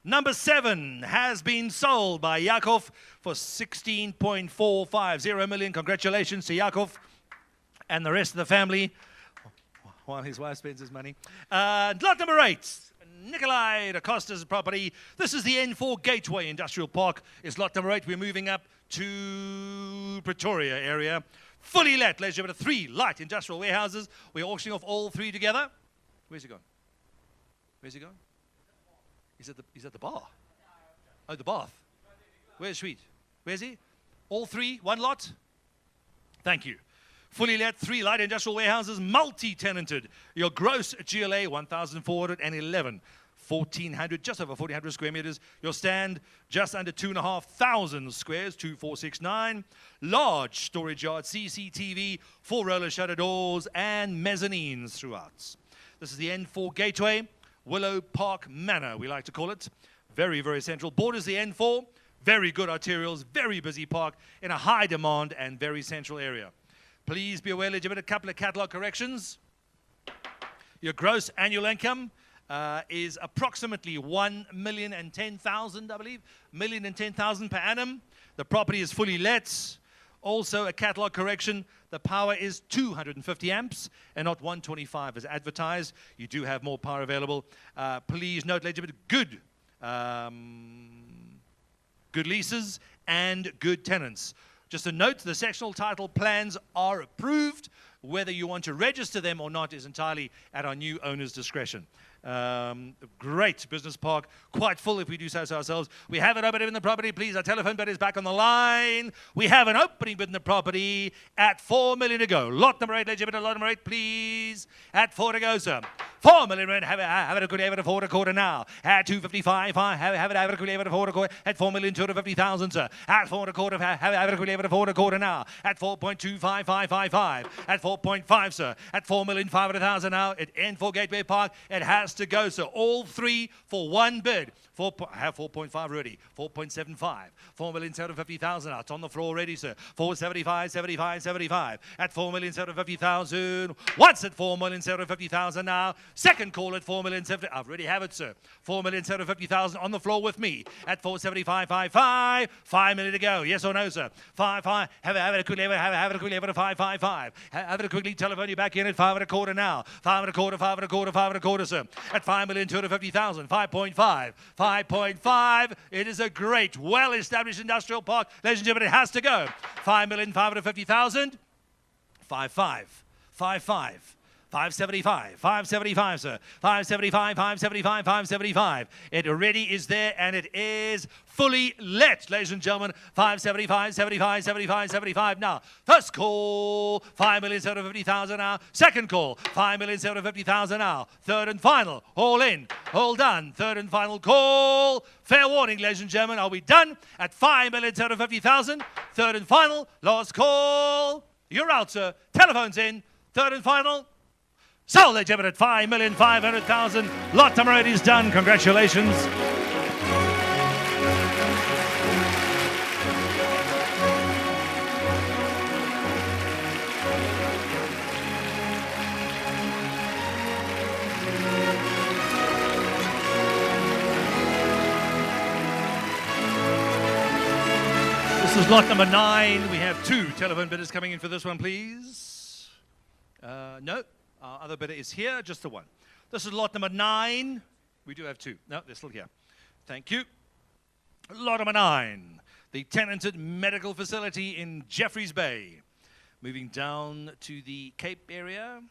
Speaker 2: Number 7 has been sold by Yakov for 16.450 million. Congratulations to Yakov and the rest of the family while his wife spends his money. Lot number 8. Nikolai da Costa's property. This is the N4 Gateway Industrial Park. It's lot number 8. We're moving up to Pretoria area. Fully let, ladies and gentlemen, 3 light industrial warehouses. We're auctioning off all 3 together. Where's he gone? Where's he gone? He's at the bar. Oh, the bath. Where's Sweet? Where's he? All 3, 1 lot? Thank you. Fully let, 3 light industrial warehouses, multi-tenanted. Your gross GLA, 1,411. 1,400, just over 1,400 square meters. Your stand, just under 2,500 squares, 2,469. Large storage yard, CCTV, 4 roller shutter doors, and mezzanines throughout. This is the N4 Gateway, Willow Park Manor, we like to call it. Very, very central. Borders the N4, very good arterials, very busy park in a high demand and very central area. Please be aware, legitimate, a couple of catalog corrections. Your gross annual income is approximately 1,010,000, I believe. 1,010,000 per annum. The property is fully let. Also, a catalog correction. The power is 250 amps and not 125 as advertised. You do have more power available. Please note, legitimate, good leases and good tenants. Just a note, the sectional title plans are approved. Whether you want to register them or not is entirely at our new owner's discretion. Great business park, quite full if we do so ourselves. We have an opening in the property, please. Our telephone bid is back on the line. We have an opening bid in the property at 4 million to go. Lot number 8, legitimate, lot number 8, please. At 4 to go, sir. 4 million rand, have it, could have it, 4 to quarter now. At 255, have it, could have it, 4 to quarter. At 4,250,000, sir. At 4 to quarter, have it, could have it, 4 to quarter now. At 4.25555. At 4.5, sir. At 4,500,000 now. At N4 Gateway Park, it has to go, sir. All 3 for 1 bid. Have 4.5 ready. 4.75. 4,750,000 now. It's on the floor already, sir. 475, 75, 75. At 4,750,000. Once at 4,750,000 now. Second call at 4,750,000. I already have it, sir. 4,750,000 on the floor with me. At 475.55. 5 million to go. Yes or no, sir? 5. Have it quickly. Have it quickly. Have it 555. Have it quickly. Telephone you back in at 5 and a quarter now. 5 and a quarter. 5 and a quarter. 5 and a quarter, sir. At 5,250,000. 5.5. 5.5. It is a great, well-established industrial park. Ladies and gentlemen, it has to go. 5,550,000. 5.5. 5.5. 575, 575, sir. 575, 575, 575. It already is there and it is fully let, ladies and gentlemen. 575, 75, 75, 75. Now, first call, 5,750,000 now. Second call, 5,750,000 now. Third and final, all in, all done. Third and final call. Fair warning, ladies and gentlemen. Are we done at 5,750,000? Third and final, last call. You're out, sir. Telephone's in. Third and final. Sold, ladies and gentlemen, at 5,500,000. Lot number 8 is done. Congratulations. This is lot number 9. We have 2 telephone bidders coming in for this one, please. No. Our other bidder is here, just the one. This is lot number 9. We do have 2. No, they're still here. Thank you. Lot number 9. The tenanted medical facility in Jeffreys Bay. Moving down to the Cape area.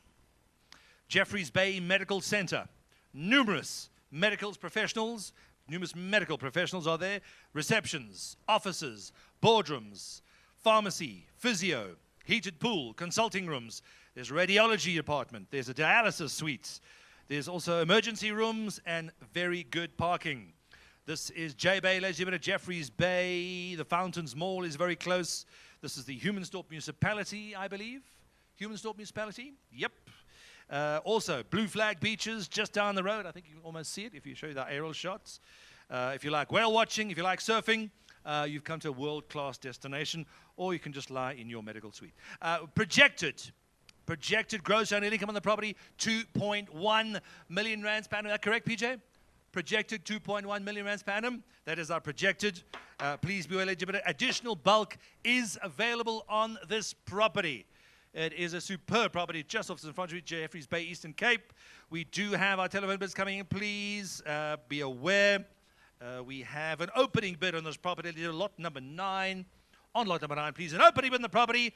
Speaker 2: Jeffreys Bay Medical Center. Numerous medical professionals are there. Receptions, offices, boardrooms, pharmacy, physio, heated pool, consulting rooms. There's a radiology department. There's a dialysis suite. There's also emergency rooms and very good parking. This is J Bay, ladies and gentlemen, at Jeffreys Bay. The Fountains Mall is very close. This is the Humansdorp Municipality, I believe. Humansdorp Municipality? Yep. Also, Blue Flag Beaches just down the road. I think you can almost see it if you show the aerial shots. If you like whale watching, if you like surfing, you've come to a world-class destination, or you can just lie in your medical suite. Projected gross annual income on the property, 2.1 million rands per annum. Is that correct, PJ? Projected 2.1 million rands per annum. That is our projected. Please be eligible. Additional bulk is available on this property. It is a superb property just off St. Francis, Jeffreys Bay, Eastern Cape. We do have our telephone bids coming in. Please be aware. We have an opening bid on this property, lot number 9. On lot number 9, please, an opening bid on the property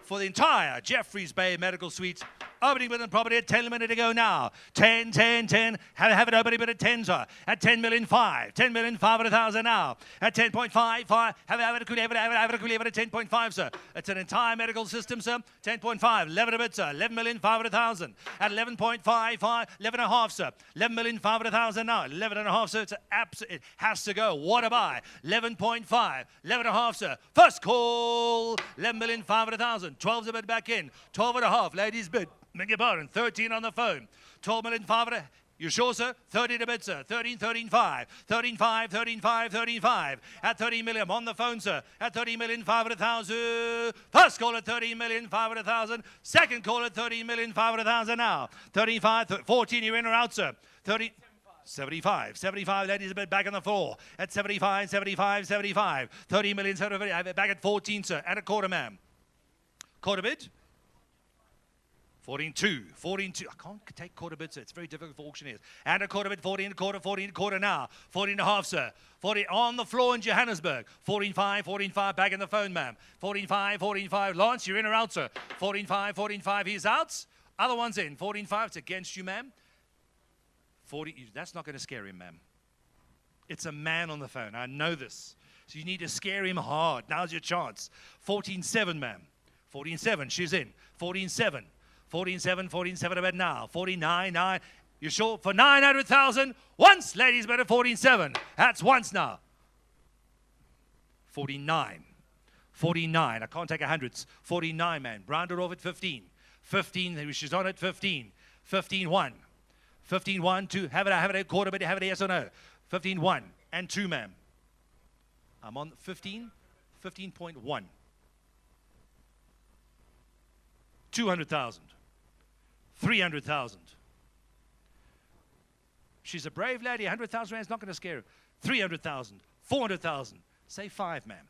Speaker 2: for the entire Jeffreys Bay Medical Suite. Opening bid on the property at 10 minutes to go now. 10, 10, 10. Have it opening bid at 10, sir. At 10 million 5. 10 million 500,000 now. At 10.5, 5. Have it at 10.5, sir. It's an entire medical system, sir. 10.5. 11 a bit, sir. 11 million 500,000. At 11.55. 11 and a half, sir. 11 million 500,000 now. 11 and a half, sir. It has to go. What a buy. 11.5. 11 and a half, sir. First call. 11 million 500,000. 12's a bit back in. 12 and a half. Ladies bid. Beg your pardon. 13 on the phone. 12 million 500. You sure, sir? 13 a bit, sir. 13, 13, 5. 13, 5, 13, 5, 13, 5. At 13 million. I'm on the phone, sir. At 13 million 500,000. First call at 13 million 500,000. Second call at 13 million 500,000 now. 35, 14. You're in or out, sir? 30. 75. 75, ladies, a bit back on the floor. At 75, 75, 75. 30 million, 75. I have it back at 14, sir. And a quarter, ma'am. Quarter bid? 14.2. 14.2. I can't take quarter bids, sir. It's very difficult for auctioneers. And a quarter bid, 14, quarter, 14, quarter now. 14 and a half, sir. 40 on the floor in Johannesburg. 14.5, 14.5, back in the phone, ma'am. 14.5, 14.5. Lance, you're in or out, sir? 14.5, 14.5, he's out. Other one's in. 14.5, it's against you, ma'am. 40, that's not going to scare him, ma'am. It's a man on the phone. I know this. So you need to scare him hard. Now's your chance. 14.7, ma'am. 14.7, she's in. 14.7. 14.7, 14.7 about now. 49, 9. You sure? For 900,000. Once, ladies, better 14.7. That's once now. 49. 49. I can't take a hundreds. 49, man. Rounded off at 15. 15. She's on at 15. 15.1. 15.1, 2. Have it a quarter bit. Have it a yes or no. 15.1 and 2, ma'am. I'm on 15. 15.1. 200,000. 300,000. She's a brave lady. 100,000 rand is not going to scare her. 300,000. 400,000. Say 5, ma'am.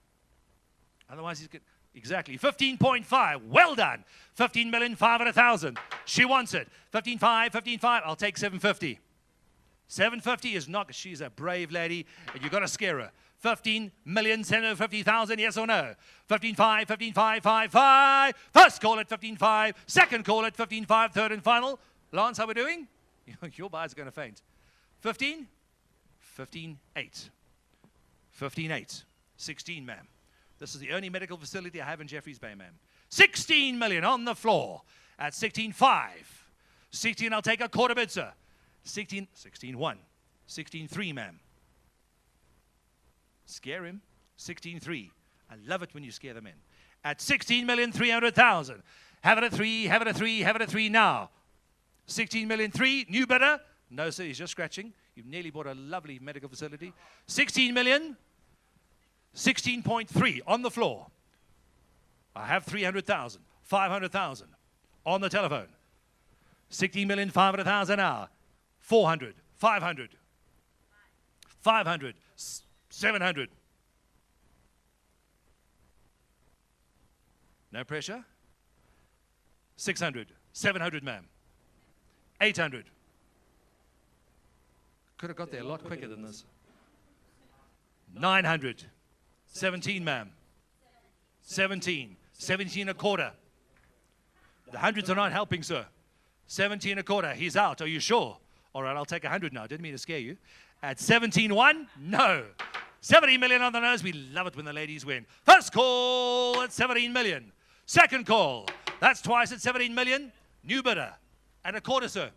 Speaker 2: Otherwise, he's good. Exactly. 15.5. Well done. 15,500,000. She wants it. 15.5. 15.5. I'll take 750. 750 is not. She's a brave lady, and you've got to scare her. 15,750,000, yes or no? 15.5, 15.5, 5. First call at 15.5. Second call at 15.5. Third and final. Lance, how are we doing? Your buyers are going to faint. 15? 15.8. 15.8. 16, ma'am. This is the only medical facility I have in Jeffreys Bay, ma'am. 16 million on the floor at 16.5. 16, I'll take a quarter bid, sir. 16, 16.1. 16.3, ma'am. Scare him. 16.3. I love it when you scare them in. At 16,300,000. Have it at 3, have it at 3, have it at 3 now. 16,000,003. New bidder? No, sir, he's just scratching. You've nearly bought a lovely medical facility. 16 million. 16.3 on the floor. I have 300,000. 500,000 on the telephone. 16,500,000 now. 400. 500. 500. 700. No pressure. 600. 700, ma'am. 800. Could have got there a lot quicker than this. 900. 17, ma'am. 17. 17 a quarter. The hundreds are not helping, sir. 17 a quarter. He's out. Are you sure? All right, I'll take 100 now. Didn't mean to scare you. At 17.1? No. 17 million on the nose. We love it when the ladies win. First call at 17 million. Second call. That's twice at 17 million. New bidder. And a quarter, sir.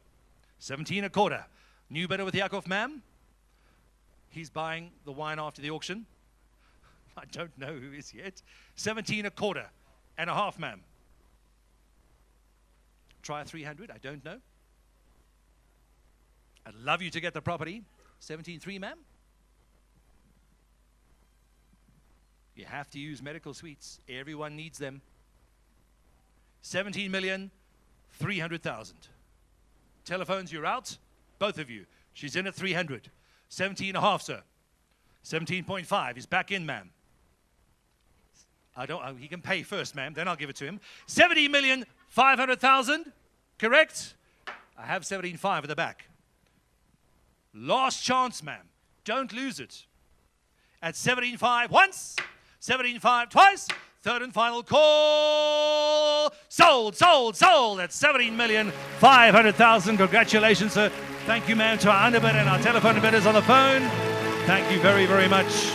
Speaker 2: 17 a quarter. New bidder with Yakov, ma'am. He's buying the wine after the auction. I don't know who is yet. 17 a quarter and a half, ma'am. Try 300. I don't know. I'd love you to get the property. 17.3, ma'am. You have to use medical suites. Everyone needs them. 17,300,000. Telephones, you're out. Both of you. She's in at 300. 17 and a half, sir. 17.5. He's back in, ma'am. He can pay first, ma'am. Then I'll give it to him. 70,500,000. Correct? I have 17.5 at the back. Last chance, ma'am. Don't lose it. At 17.5 once, 17.5 twice. Third and final call. Sold, sold, sold at 17,500,000. Congratulations, sir. Thank you, ma'am, to our underbid and our telephone bidders on the phone. Thank you very, very much. If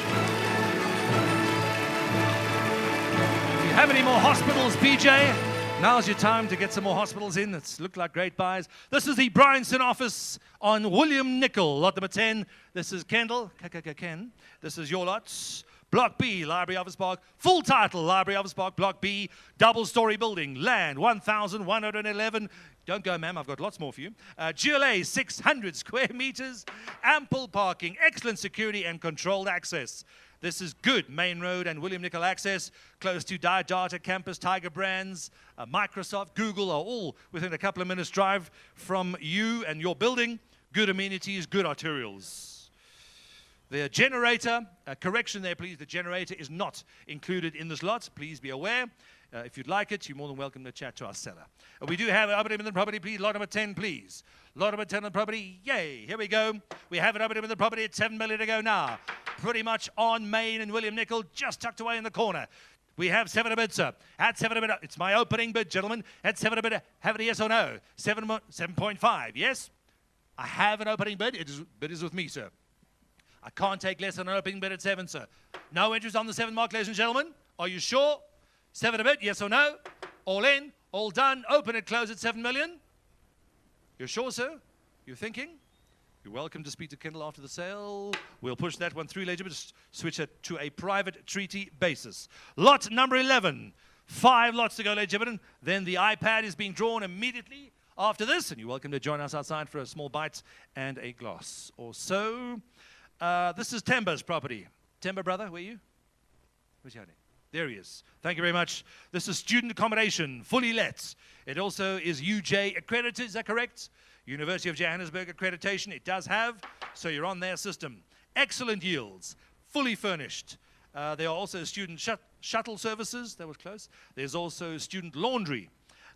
Speaker 2: you have any more hospitals, PJ, now's your time to get some more hospitals in. It's looked like great buys. This is the Bryanston office on William Nicol, lot number 10. This is Kendall, Ken. This is your lots. Block B, Library Office Park. Full title, Library Office Park, Block B. Double-story building, land, 1,111. Don't go, ma'am, I've got lots more for you. GLA, 600 square meters. Ample parking, excellent security and controlled access. This is good. Main Road and William Nicol access. Close to Data Campus, Tiger Brands, Microsoft, Google are all within a couple of minutes drive from you and your building. Good amenities, good arterials. The generator, correction there please, the generator is not included in this lot. Please be aware. If you'd like it, you're more than welcome to chat to our seller. We do have an update in the property, please. Lot number 10, please. Lot number 10 on the property. Yay, here we go. We have an update in the property at 7 million to go now. Pretty much on Main and William Nicol, just tucked away in the corner. We have 7 a bid, sir. At 7 a bid, it's my opening bid, gentlemen. At 7 a bid, have it a yes or no? 7.5, yes? I have an opening bid. Bid is with me, sir. I can't take less than an opening bid at 7, sir. No interest on the 7 mark, ladies and gentlemen. Are you sure? 7 a bid, yes or no? All in, all done. Open and close at 7 million. You're sure, sir? You're thinking? You're welcome to speak to Kendall after the sale. We'll push that one through later, but switch it to a private treaty basis. Lot number 11. 5 lots to go, ladies and gentlemen. Then the iPad is being drawn immediately after this, and you're welcome to join us outside for a small bite and a glass or so. This is Temba's property. Temba, brother, where are you? Where's your name? There he is. Thank you very much. This is student accommodation, fully let. It also is UJ accredited, is that correct? University of Johannesburg accreditation, it does have, so you're on their system. Excellent yields, fully furnished. There are also student shuttle services, that was close. There's also student laundry.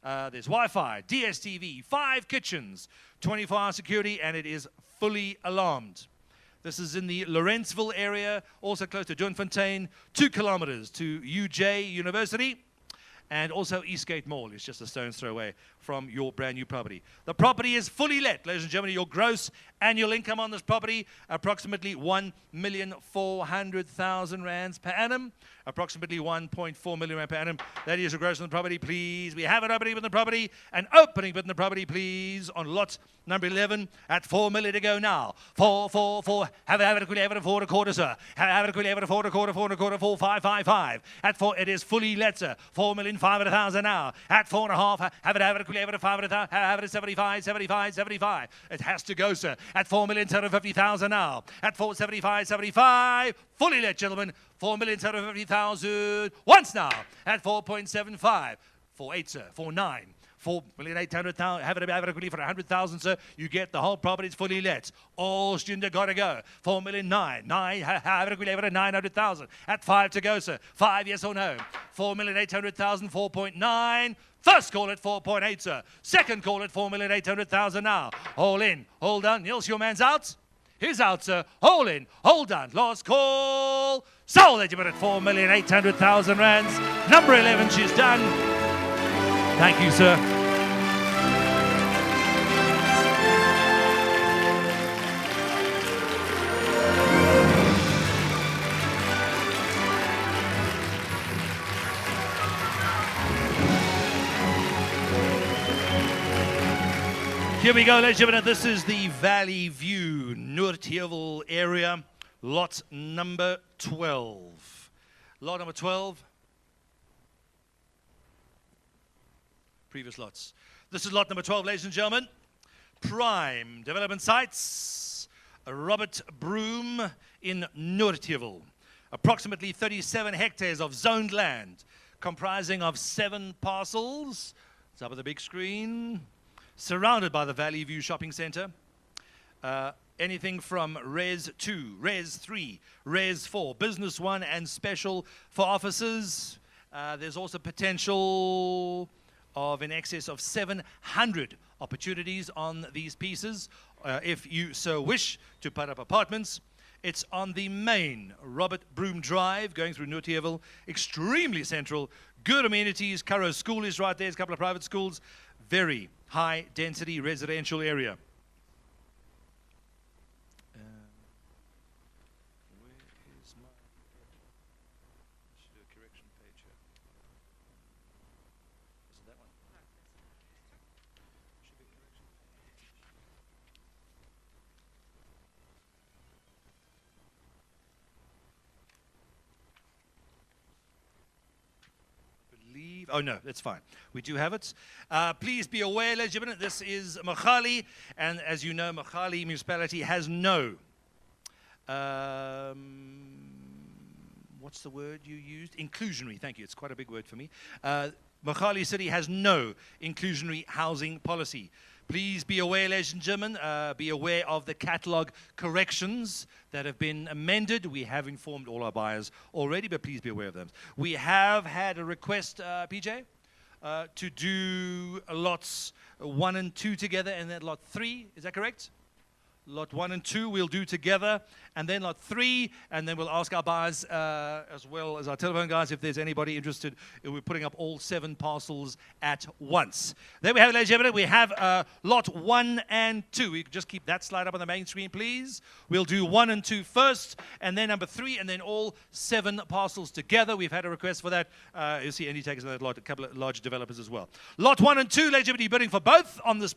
Speaker 2: There's Wi-Fi, DSTV, 5 kitchens, 24-hour security, and it is fully alarmed. This is in the Lawrenceville area, also close to Doornfontein, 2 kilometers to UJ University, and also Eastgate Mall is just a stone's throw away from your brand new property. The property is fully let, ladies and gentlemen. Your gross annual income on this property, approximately 1,400,000 rands per annum, approximately 1.4 million rand per annum. That is your gross on the property, please. We have an opening bid in the property, an opening bid in the property, please, on lot number 11 at 4 million to go now. 4. Have it quickly, have it 4 1/4, sir. Have it quickly, have it 4 1/4, 4 1/4, 4, 5, 5, 5. At 4, it is fully let, sir. 4,500,000 now. At 4.5, have it quickly, have it 500,000, have it at 75, 75, 75. It has to go, sir. At 4,750,000 now. At 475, 75. Fully let, gentlemen. 4,750,000 once now. At 4.75. 4.8, sir. 4.9. 4,800,000, have it quickly for 100,000, sir. You get the whole property, it's fully let. All students got to go. 4,900,000, have it quickly, have it at 900,000. At 5 to go, sir. 5, yes or no? 4,800,000, 4.9. First call at 4.8, sir. Second call at 4,800,000 now. All in, all done. Niels, your man's out. He's out, sir. All in, all done. Last call. Sold at 4,800,000 rands. Number 11, she's done. Thank you, sir. Here we go, ladies and gentlemen. This is the Valley View, Noordheuvel area, lot number 12. Lot number 12. Previous lots. This is lot number 12, ladies and gentlemen. Prime development sites, Robert Broom in Noordheuvel. Approximately 37 hectares of zoned land, comprising of 7 parcels. It's up on the big screen. Surrounded by the Valley View Shopping Centre. Anything from Res 2, Res 3, Res 4, Business 1 and Special for offices. There's also potential of in excess of 700 opportunities on these pieces. If you so wish to put up apartments, it's on the main Robert Broom Drive going through Nutierville, extremely central, good amenities. Currow School is right there, there's a couple of private schools, very high density residential area. Where is my... I should do a correction page here. Is it that one? Should be a correction page. Believe, oh no, that's fine. We do have it. Please be aware, ladies and gentlemen, this is Mogale, and as you know, Mogale municipality has no, what's the word you used? Inclusionary, thank you, it's quite a big word for me. Mogale City has no inclusionary housing policy. Please be aware, ladies and gentlemen, be aware of the catalogue corrections that have been amended. We have informed all our buyers already, but please be aware of them. We have had a request, PJ, to do lots 1 and 2 together, and then lot 3. Is that correct? Lot 1 and 2 we'll do together, and then lot 3, and then we'll ask our buyers as well as our telephone guys if there's anybody interested. We're putting up all 7 parcels at once. There we have it, ladies and gentlemen. We have lot 1 and 2. We can just keep that slide up on the main screen, please. We'll do 1 and 2 first, and then number 3, and then all 7 parcels together. We've had a request for that. You'll see any takers on that lot, a couple of large developers as well. Lot 1 and 2, ladies and gentlemen, you're bidding for both on this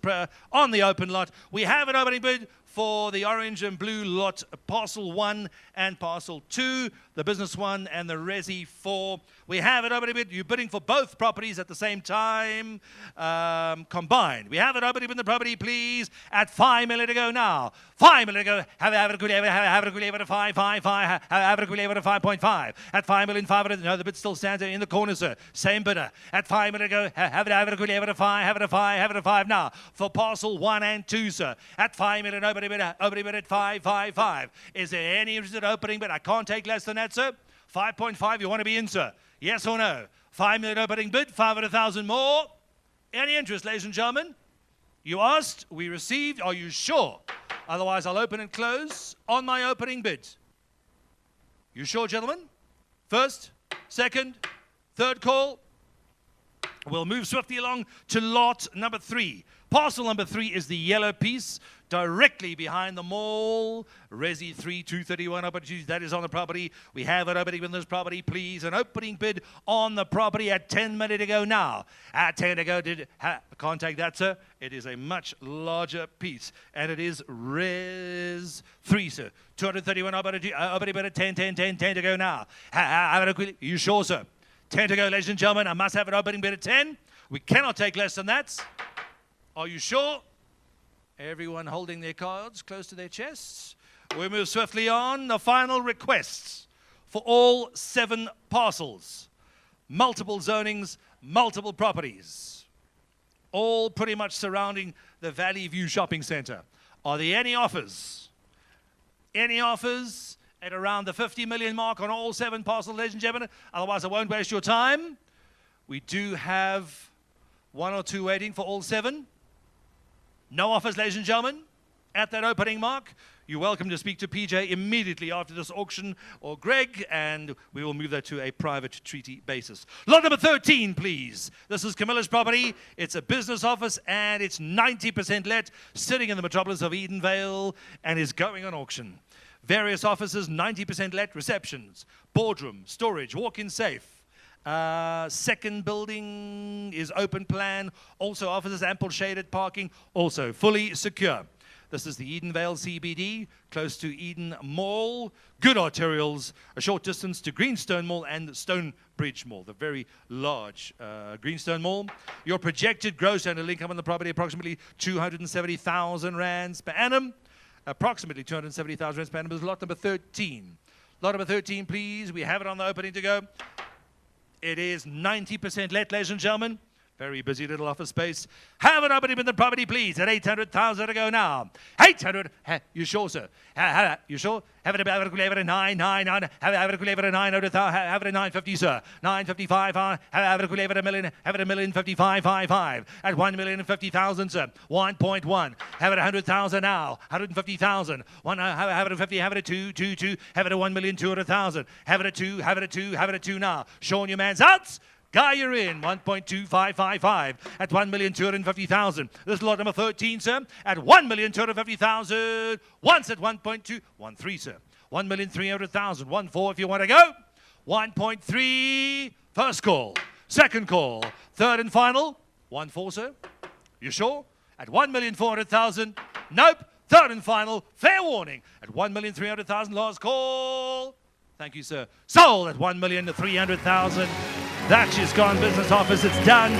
Speaker 2: on the open lot. We have an opening bid for the orange and blue lot, parcel 1 and parcel 2, the business 1 and the resi 4. We have it opening bid. You're bidding for both properties at the same time, combined. We have it opening bid in the property, please, at 5 million to go now. 5 million to go. Have it good, have it good, have it 5, have it good, have it 5.5. At 5 million, 500. No, the bid still stands in the corner, sir. Same bidder. At 5 million to go. Have it good, have it 5, have it 5, have it 5 now. For parcel 1 and 2, sir. At 5 million, opening bid at 5. Is there any interest in opening bid? I can't take less than that, sir. 5.5, you want to be in, sir? Yes or no? 5 million opening bid, 500,000 more. Any interest, ladies and gentlemen? You asked, we received. Are you sure? Otherwise, I'll open and close on my opening bid. You sure, gentlemen? First, second, third call. We'll move swiftly along to lot number 3. Parcel number 3 is the yellow piece directly behind the mall. Resi 3, 231 opportunities. That is on the property. We have an opening bid on this property, please. An opening bid on the property at 10 minutes to go now. At 10 to go, can't take that, sir. It is a much larger piece, and it is Res 3, sir. 231 opening bid at 10 to go now. You sure, sir? 10 to go, ladies and gentlemen. I must have an opening bid at 10. We cannot take less than that. Are you sure? Everyone holding their cards close to their chests. We move swiftly on. The final requests for all 7 parcels. Multiple zonings, multiple properties. All pretty much surrounding the Valley View Shopping Centre. Are there any offers? Any offers at around the 50 million mark on all 7 parcels, ladies and gentlemen? Otherwise, I won't waste your time. We do have 1 or 2 waiting for all 7. No offers, ladies and gentlemen, at that opening mark. You're welcome to speak to PJ immediately after this auction, or Greg, and we will move that to a private treaty basis. Lot number 13, please. This is Camilla's property. It's a business office, and it's 90% let, sitting in the metropolis of Edenvale, and is going on auction. Various offices, 90% let, receptions, boardroom, storage, walk-in safe. Second building is open plan, also offices, ample shaded parking, also fully secure. This is the Edenvale CBD, close to Eden Mall, good arterials, a short distance to Greenstone Mall and Stonebridge Mall, the very large Greenstone Mall. Your projected gross annual income on the property, approximately 270,000 rands per annum. Approximately 270,000 rands per annum is lot number 13. Lot number 13, please. We have it on the opening to go. It is 90% let, ladies and gentlemen. Very busy little office space. Have an opening in the property, please, at 800,000 to go now. 800. You sure, sir? You sure? Have it a 9. Have it a 900,000. Have it a 950, sir. 955. Have it a million. Have it a 1,055,555 at 1,050,000, sir. 1.1. Have it 100,000 now. 150,000. Have it a 50. Have it a 2. Have it a 1,200,000. Have it a 2. Have it a 2. Have it a 2 now. Sean, your man's out. Guy, you're in. 1.2555 at 1,250,000. This is lot number 13, sir, at 1,250,000. Once at 1.213, sir. 1,300,000. 1.4 if you want to go. 1.3. First call. Second call. Third and final. 1.4, sir. You sure? At 1,400,000. Nope. Third and final. Fair warning. At 1,300,000. Last call. Thank you, sir. Sold at 1,300,000. That is gone. Business office. It's done.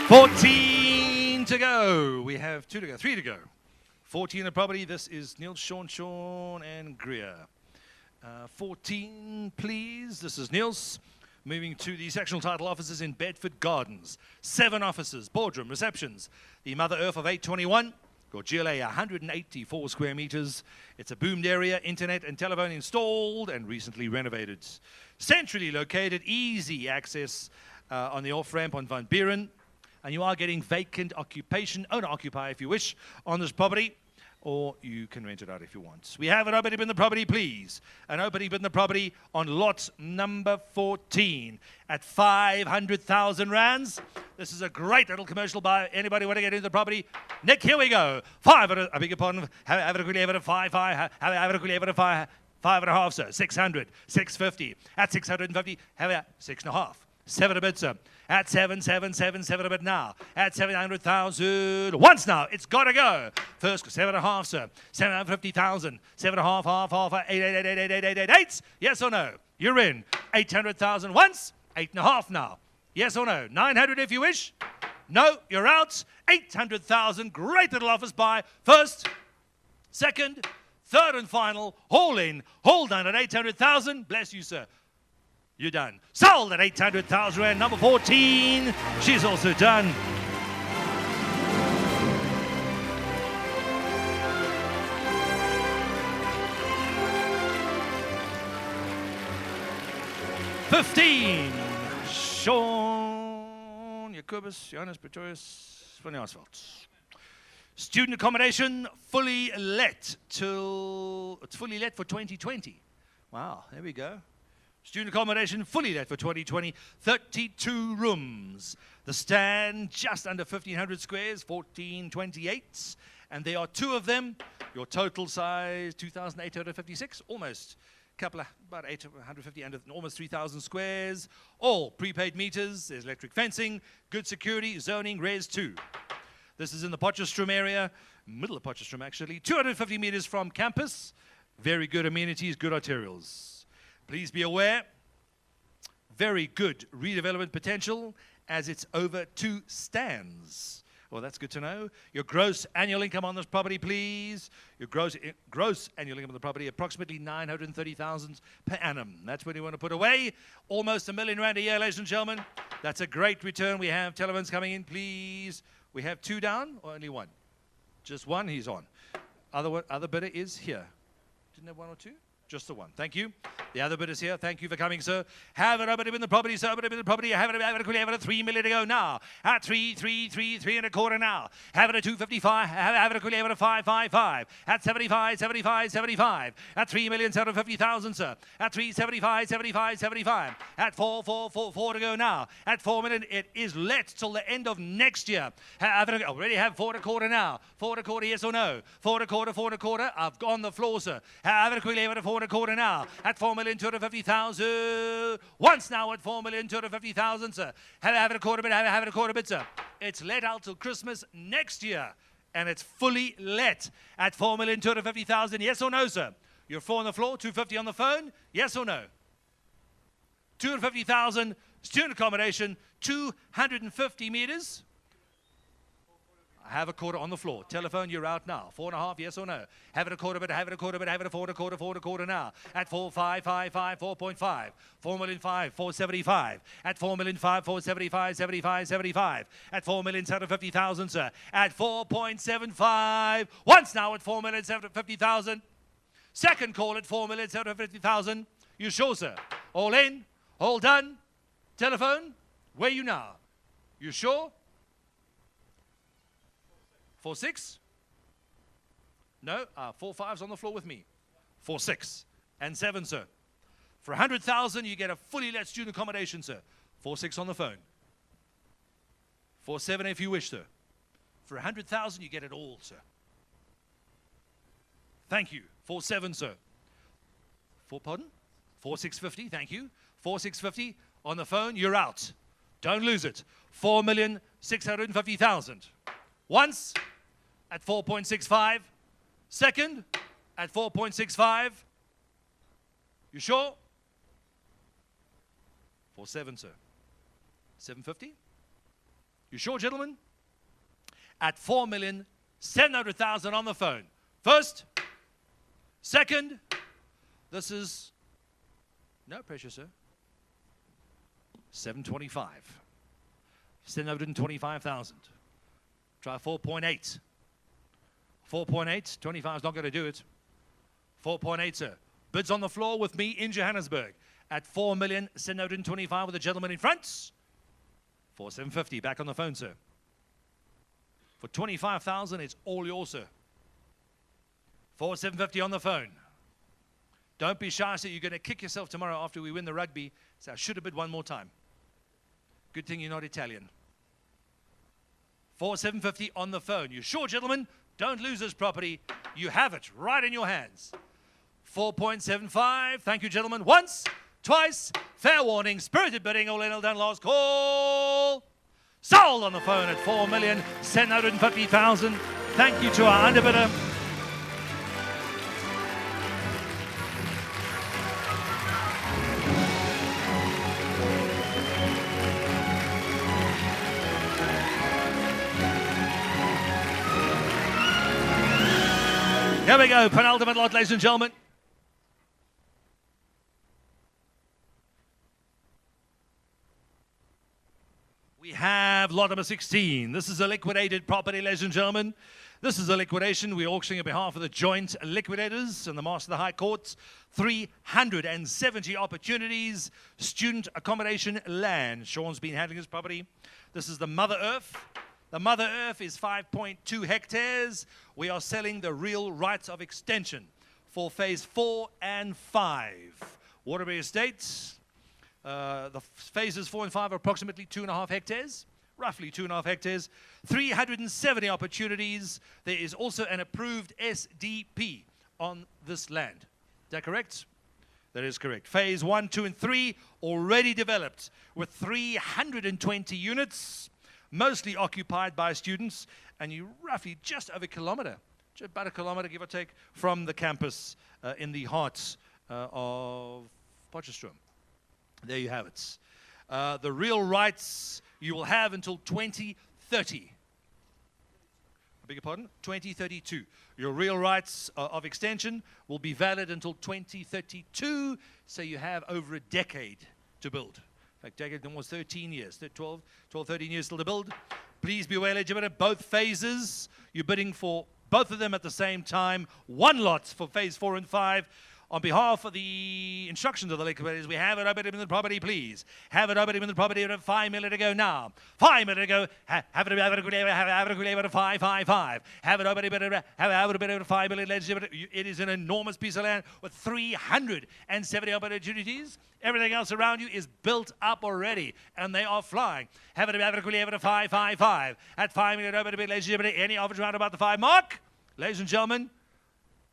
Speaker 2: $14 to go. We have 2 to go. 3 to go. 14 the property. This is Neil, Sean, and Greer. 14, please. This is Niels. Moving to the sectional title offices in Bedford Gardens. 7 offices, boardroom, receptions. The Mother Earth of 821. Got GLA 184 square meters. It's a boomed area, internet and telephone installed and recently renovated. Centrally located, easy access on the off-ramp on Van Buren. And you are getting vacant occupation, owner-occupier if you wish, on this property. Or you can rent it out if you want. We have an opening bid in the property, please. An opening bid in the property on lot number 14 at 500,000 rands. This is a great little commercial buy. Anybody want to get into the property? Nick, here we go. 500, I beg your pardon. Have it a quickly, have it a 5, have it a quickly, have it a 5, 5.5, sir. 600, 650. At 650, have it 6.5. 7 a bit, sir. At 7 a bit now. At 700,000. Once now. It's got to go. First, 7.5, sir. 750,000. 7.5, half, 8. Yes or no? You're in. 800,000 once. 8.5 now. Yes or no? 900 if you wish. No, you're out. 800,000. Great little office buy. First, second, third and final. All in. All done at 800,000. Bless you, sir. You're done. Sold at 800,000 rand. Number 14. She's also done. $15. Sean Jacobus, Johannes Pretorius van Jaarsveld. Student accommodation fully let till it's fully let for 2020. Wow, there we go. Student accommodation fully let for 2020, 32 rooms. The stand just under 1,500 squares, 1,428, and there are 2 of them. Your total size, 2,856, almost about 850 and almost 3,000 squares. All prepaid meters, there's electric fencing, good security, zoning, Res 2. This is in the Potchefstroom area, middle of Potchefstroom actually, 250 meters from campus. Very good amenities, good arterials. Please be aware, very good redevelopment potential as it's over 2 stands. Well, that's good to know. Your gross annual income on this property, please. Your gross annual income on the property, approximately 930,000 per annum. That's what you want to put away. Almost R1 million a year, ladies and gentlemen. That's a great return. We have telephones coming in, please. We have 2 down or only 1? Just 1, he's on. Other bidder is here. Didn't have 1 or 2? Just the 1. Thank you. The other bid is here. Thank you for coming, sir. Have it open in the property, sir. Open in the property. Have it at 3 million to go now. At 3 and a quarter now. Have it at 255. Have it at 555. At 75. At 3,750,000, sir. At 375. At 4 to go now. At 4 million, it is let till the end of next year. Already have 4 to quarter now. 4 to quarter, yes or no? 4 to quarter. I've gone the floor, sir. Have it at 4 to quarter now. At 4,250,000. Once now at 4,250,000, sir. Have it a quarter bit, sir. It's let out till Christmas next year. And it's fully let at 4,250,000. Yes or no, sir? You're 4 on the floor, 250 on the phone. Yes or no? 250,000 student accommodation, 250 meters. Have a quarter on the floor. Telephone, you're out now. 4.5, yes or no? Have it a quarter bit, have it a quarter bit, have it a 4.25 now. At 4.555, 4.5. 4,000,005, 475. At 4,000,005, 475, 75, 75. At 4,750,000, sir. At 4.75. Once now at 4,750,000. Second call at 4,750,000. You sure, sir? All in? All done? Telephone? Where are you now? You sure? 4.6? No? 4.5's on the floor with me. 4.6 and 7, sir. For 100,000, you get a fully let student accommodation, sir. 4.6 on the phone. 4.7 if you wish, sir. For 100,000, you get it all, sir. Thank you. 4.7, sir. 4, pardon? 4.650, thank you. 4.650 on the phone, you're out. Don't lose it. 4,650,000. Once at 4.65. Second at 4.65. You sure? 4.7, sir. 750? You sure, gentlemen? At 4,700,000 on the phone. First. Second. This is no pressure, sir. 725. 725,000. Try 4.8. 4.8. 25 is not going to do it. 4.8, sir. Bids on the floor with me in Johannesburg at 4,725,000 with a gentleman in front. 4,750. Back on the phone, sir. For 25,000, it's all yours, sir. 4,750 on the phone. Don't be shy, sir. You're going to kick yourself tomorrow after we win the rugby. So I should have bid one more time. Good thing you're not Italian. 4,750 on the phone. You sure, gentlemen? Don't lose this property. You have it right in your hands. 4.75. Thank you, gentlemen. Once, twice. Fair warning. Spirited bidding. All in, all done. Last call. Sold on the phone at 4,750,000. Thank you to our underbidder. Here we go, penultimate lot, ladies and gentlemen. We have lot number 16. This is a liquidated property, ladies and gentlemen. This is a liquidation. We're auctioning on behalf of the joint liquidators and the Master of the High Courts. 370 opportunities, student accommodation land. Sean's been handling this property. This is the Mother Earth. The Mother Earth is 5.2 hectares. We are selling the real rights of extension for phase 4 and 5. Waterbury Estates, the phases 4 and 5 are approximately 2.5 hectares, roughly 2.5 hectares. 370 opportunities. There is also an approved SDP on this land. Is that correct? That is correct. Phase 1, 2, and 3 already developed with 320 units. Mostly occupied by students, and you roughly just over a kilometer, about a kilometer, give or take, from the campus in the heart of Potchefstroom. There you have it. The real rights you will have until 2030. I beg your pardon? 2032. Your real rights of extension will be valid until 2032, so you have over a decade to build. In fact, decade almost 13 years, 12, 13 years still to build. Please be well eligible. Both phases, you're bidding for both of them at the same time. One lot for phase 4 and 5. On behalf of the instructions of the liquidators, we have it over in the property, please. Have it over in the property at 5 million to go now. 5 million to go. Have it over at 555. Have it over at 5 million. It is an enormous piece of land with 370 opportunities. Everything else around you is built up already, and they are flying. Have it over at 555. At 5 million over to bid, ladies and gentlemen. Any offers around about the 5 mark? Ladies and gentlemen,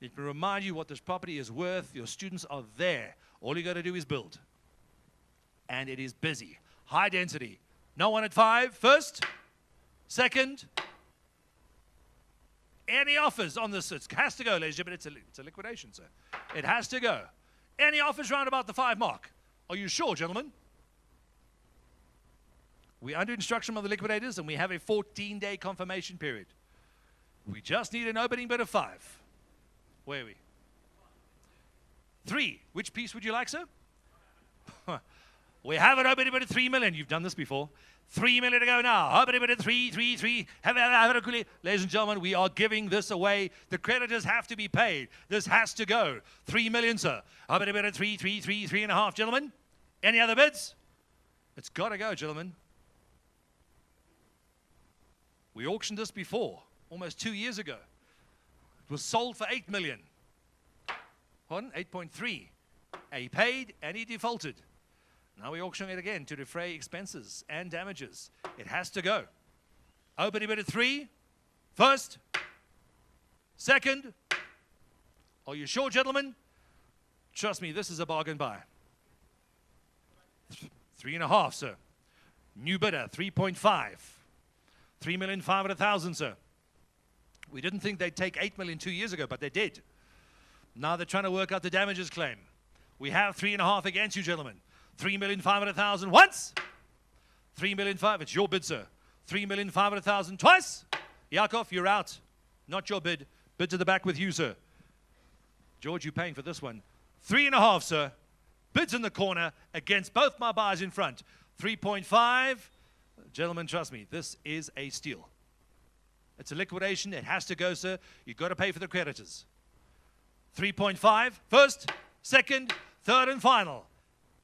Speaker 2: let me remind you what this property is worth. Your students are there. All you got to do is build. And it is busy. High density. No one at 5. First. Second. Any offers on this? It has to go, ladies and gentlemen. It's a liquidation, sir. It has to go. Any offers round about the 5 mark? Are you sure, gentlemen? We're under instruction of the liquidators, and we have a 14-day confirmation period. We just need an opening bid of 5. Where are we? 3. Which piece would you like, sir? We have an opening bid of 3 million. You've done this before. 3 million to go now. Opening bid of 3. Have it quickly. Ladies and gentlemen, we are giving this away. The creditors have to be paid. This has to go. 3 million, sir. Opening bid of 3.5, gentlemen. Any other bids? It's got to go, gentlemen. We auctioned this before, almost 2 years ago. It was sold for 8 million. Pardon? 8.3. He paid and he defaulted. Now we're auctioning it again to defray expenses and damages. It has to go. Opening bid of 3. First. Second. Are you sure, gentlemen? Trust me, this is a bargain buy. 3.5, sir. New bidder, 3.5. 3,500,000, sir. We didn't think they'd take 8 million 2 years ago, but they did. Now they're trying to work out the damages claim. We have 3.5 against you, gentlemen. 3,500,000 once. 3,500,000. It's your bid, sir. 3,500,000 twice. Yakov, you're out. Not your bid. Bid to the back with you, sir. George, you're paying for this one. 3.5, sir. Bids in the corner against both my buyers in front. 3.5. Gentlemen, trust me, this is a steal. It's a liquidation. It has to go, sir. You've got to pay for the creditors. 3.5. First, second, third, and final.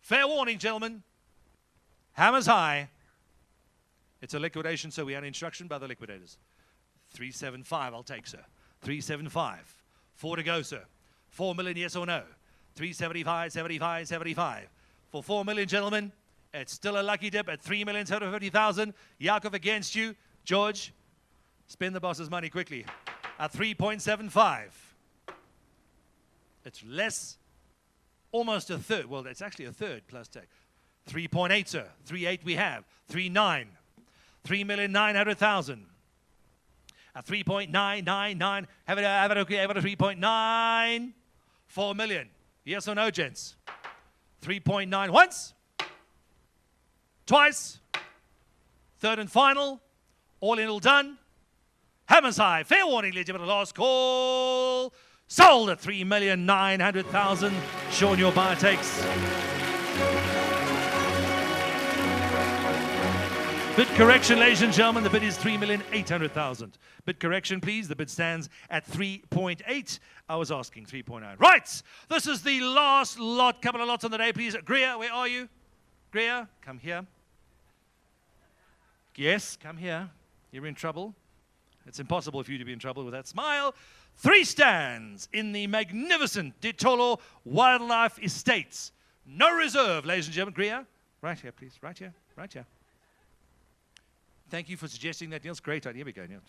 Speaker 2: Fair warning, gentlemen. Hammers high. It's a liquidation, so we have instruction by the liquidators. 3.75, I'll take, sir. 3.75. 4 to go, sir. 4 million, yes or no? 3.75, 75, 75. For 4 million, gentlemen, it's still a lucky dip at 3,750,000. Yakov against you. George, spend the boss's money quickly. At 3.75. It's less, almost a third. Well, it's actually a third plus tax. 3.8, sir. 3.8 we have. 3.9. 3,900,000. At 3.999. Have it okay. Have it at 3.9. 4 million. Yes or no, gents? 3.9 once. Twice. Third and final. All in, all done. Hammers high. Fair warning, legitimate last call. Sold at 3,900,000. Sean, your buyer takes. Bid correction, ladies and gentlemen. The bid is 3,800,000. Bid correction, please. The bid stands at 3.8. I was asking 3.9. Right. This is the last lot. Couple of lots on the day, please. Greer, where are you? Greer, come here. Yes, come here. You're in trouble. It's impossible for you to be in trouble with that smile. 3 stands in the magnificent Ditolo Wildlife Estates. No reserve, ladies and gentlemen. Greer, right here, please. Right here. Right here. Thank you for suggesting that, Niels. Great idea. Here we go, Niels.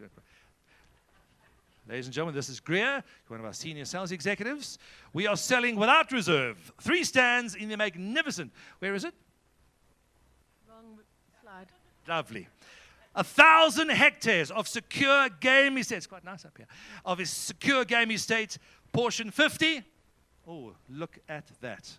Speaker 2: Ladies and gentlemen, this is Greer, one of our senior sales executives. We are selling without reserve. 3 stands in the magnificent. Where is it?
Speaker 3: Wrong slide.
Speaker 2: Lovely. 1,000 hectares of secure game estate. It's quite nice up here. Of his secure game estate, portion 50. Oh, look at that.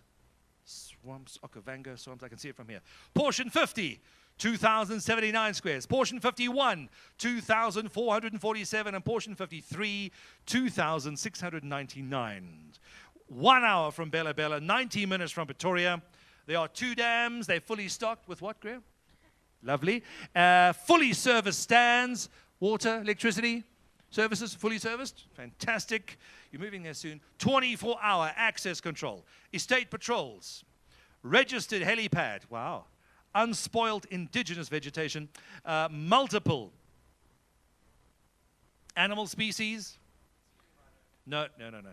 Speaker 2: Swamps, Okavango swamps. I can see it from here. Portion 50. 2,079 squares. Portion 51, 2,447. And portion 53, 2,699. 1 hour from Bella Bella, 90 minutes from Pretoria. There are 2 dams. They're fully stocked with what, Graham? Lovely. Fully serviced stands, water, electricity, services, fully serviced. Fantastic. You're moving there soon. 24-hour access control. Estate patrols. Registered helipad. Wow. Unspoiled indigenous vegetation, multiple animal species. No.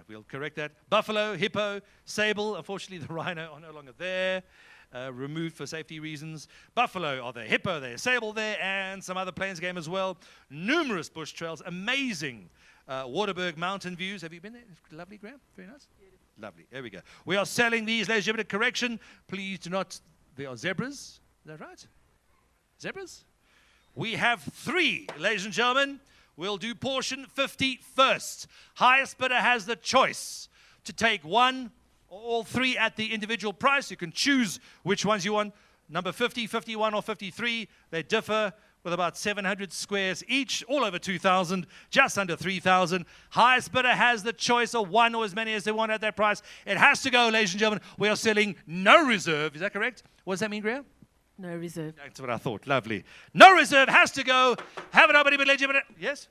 Speaker 2: We'll correct that. Buffalo, hippo, sable. Unfortunately, the rhino are no longer there. Removed for safety reasons. Buffalo are there, hippo there, sable there, and some other plains game as well. Numerous bush trails. Amazing Waterberg mountain views. Have you been there? Lovely, Graham. Very nice. Lovely. There we go. We are selling these, ladies and gentlemen. Correction. Please do not. They are zebras. Is that right? Zebras? We have 3, ladies and gentlemen. We'll do portion 50 first. Highest bidder has the choice to take 1 or all 3 at the individual price. You can choose which ones you want. Number 50, 51, or 53. They differ. with about 700 squares each, all over 2,000, just under 3,000. Highest bidder has the choice of one or as many as they want at that price. It has to go, ladies and gentlemen. We are selling no reserve. Is that correct? What does that mean, Greer?
Speaker 3: No reserve.
Speaker 2: That's what I thought. Lovely. No reserve has to go. Have it open, legitimate. Yes?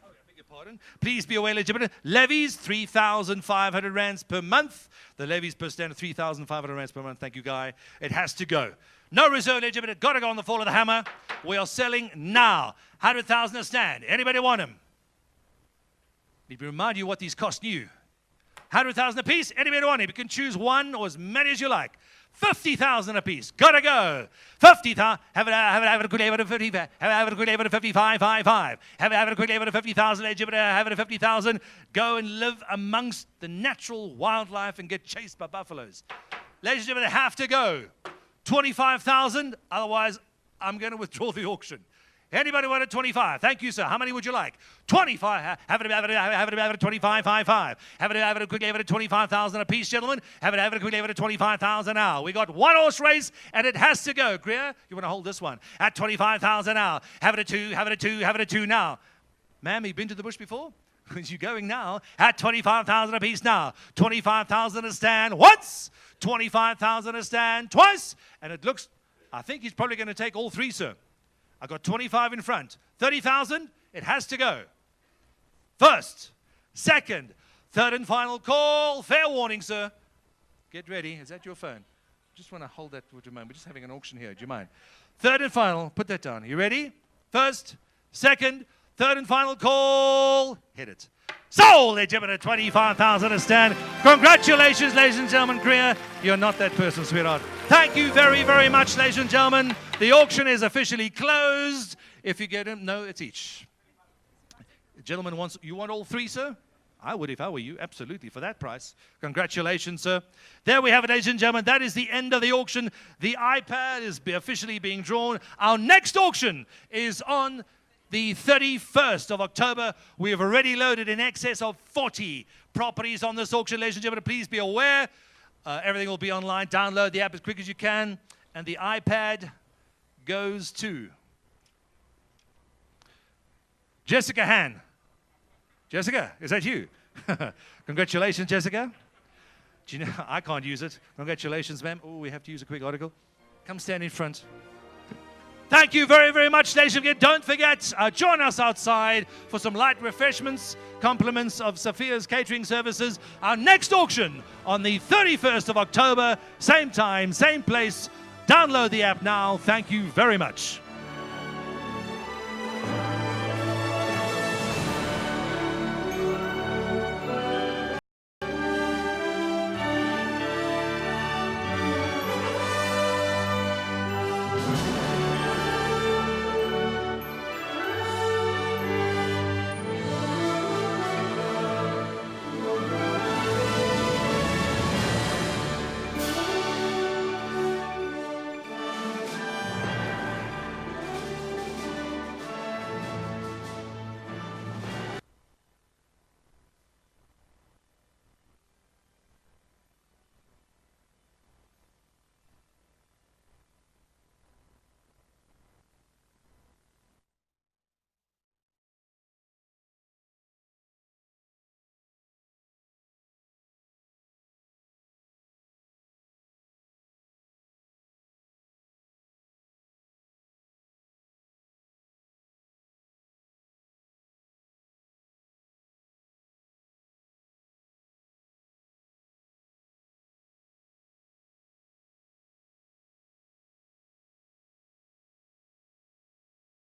Speaker 2: Oh, I beg your pardon. Please be aware, legitimate. Levies, 3,500 rands per month. The levies per stand, 3,500 rands per month. Thank you, Guy. It has to go. No reserve, legitimate. Got to go on the fall of the hammer. We are selling now. 100,000 a stand. Anybody want them? Let me remind you what these cost new. 100,000 a piece. Anybody want it? You can choose one or as many as you like. 50,000 a piece. Gotta go. 50,000. Have it a good level of 50. Have it a good level of 55. Have it a good level of 50,000. Have it a 50,000. Go and live amongst the natural wildlife and get chased by buffaloes. Ladies and gentlemen, they have to go. 25,000. Otherwise, I'm going to withdraw the auction. Anybody want a 25? Thank you, sir. How many would you like? 25. Have it a 25. Have it a quick level at 25,000 a piece, gentlemen. Have it a quick level at 25,000 now. We got one horse race, and it has to go. Greer, you want to hold this one at 25,000 now. Have it a two. Have it a two now. Ma'am, you been to the bush before? Because you're going now at 25,000 a piece now. 25,000 a stand once. 25,000 a stand twice. And it looks, I think he's probably going to take all three, sir. I got 25 in front. 30,000, it has to go. First, second, third and final call. Fair warning, sir. Get ready. Is that your phone? Just want to hold that for a moment. We're just having an auction here. Do you mind? Third and final. Put that down. You ready? First, second, third and final call. Hit it. Sold, legitimate at 25,000 a stand. Congratulations, ladies and gentlemen. Greer, you're not that person, sweetheart. Thank you very, very much, ladies and gentlemen. The auction is officially closed. If you get them, no, it's each. The gentleman wants, you want all three, sir? I would if I were you, absolutely, for that price. Congratulations, sir. There we have it, ladies and gentlemen. That is the end of the auction. The iPad is officially being drawn. Our next auction is on the 31st of October. We have already loaded in excess of 40 properties on this auction, ladies and gentlemen. Please be aware. Everything will be online. Download the app as quick as you can. And the iPad goes to Jessica Han. Jessica, is that you? Congratulations, Jessica. Do you know, I can't use it. Congratulations, ma'am. Oh, we have to use a quick article. Come stand in front. Thank you very, very much, ladies and gentlemen. Don't forget, join us outside for some light refreshments, compliments of Sophia's catering services. Our next auction on the 31st of October, same time, same place. Download the app now. Thank you very much.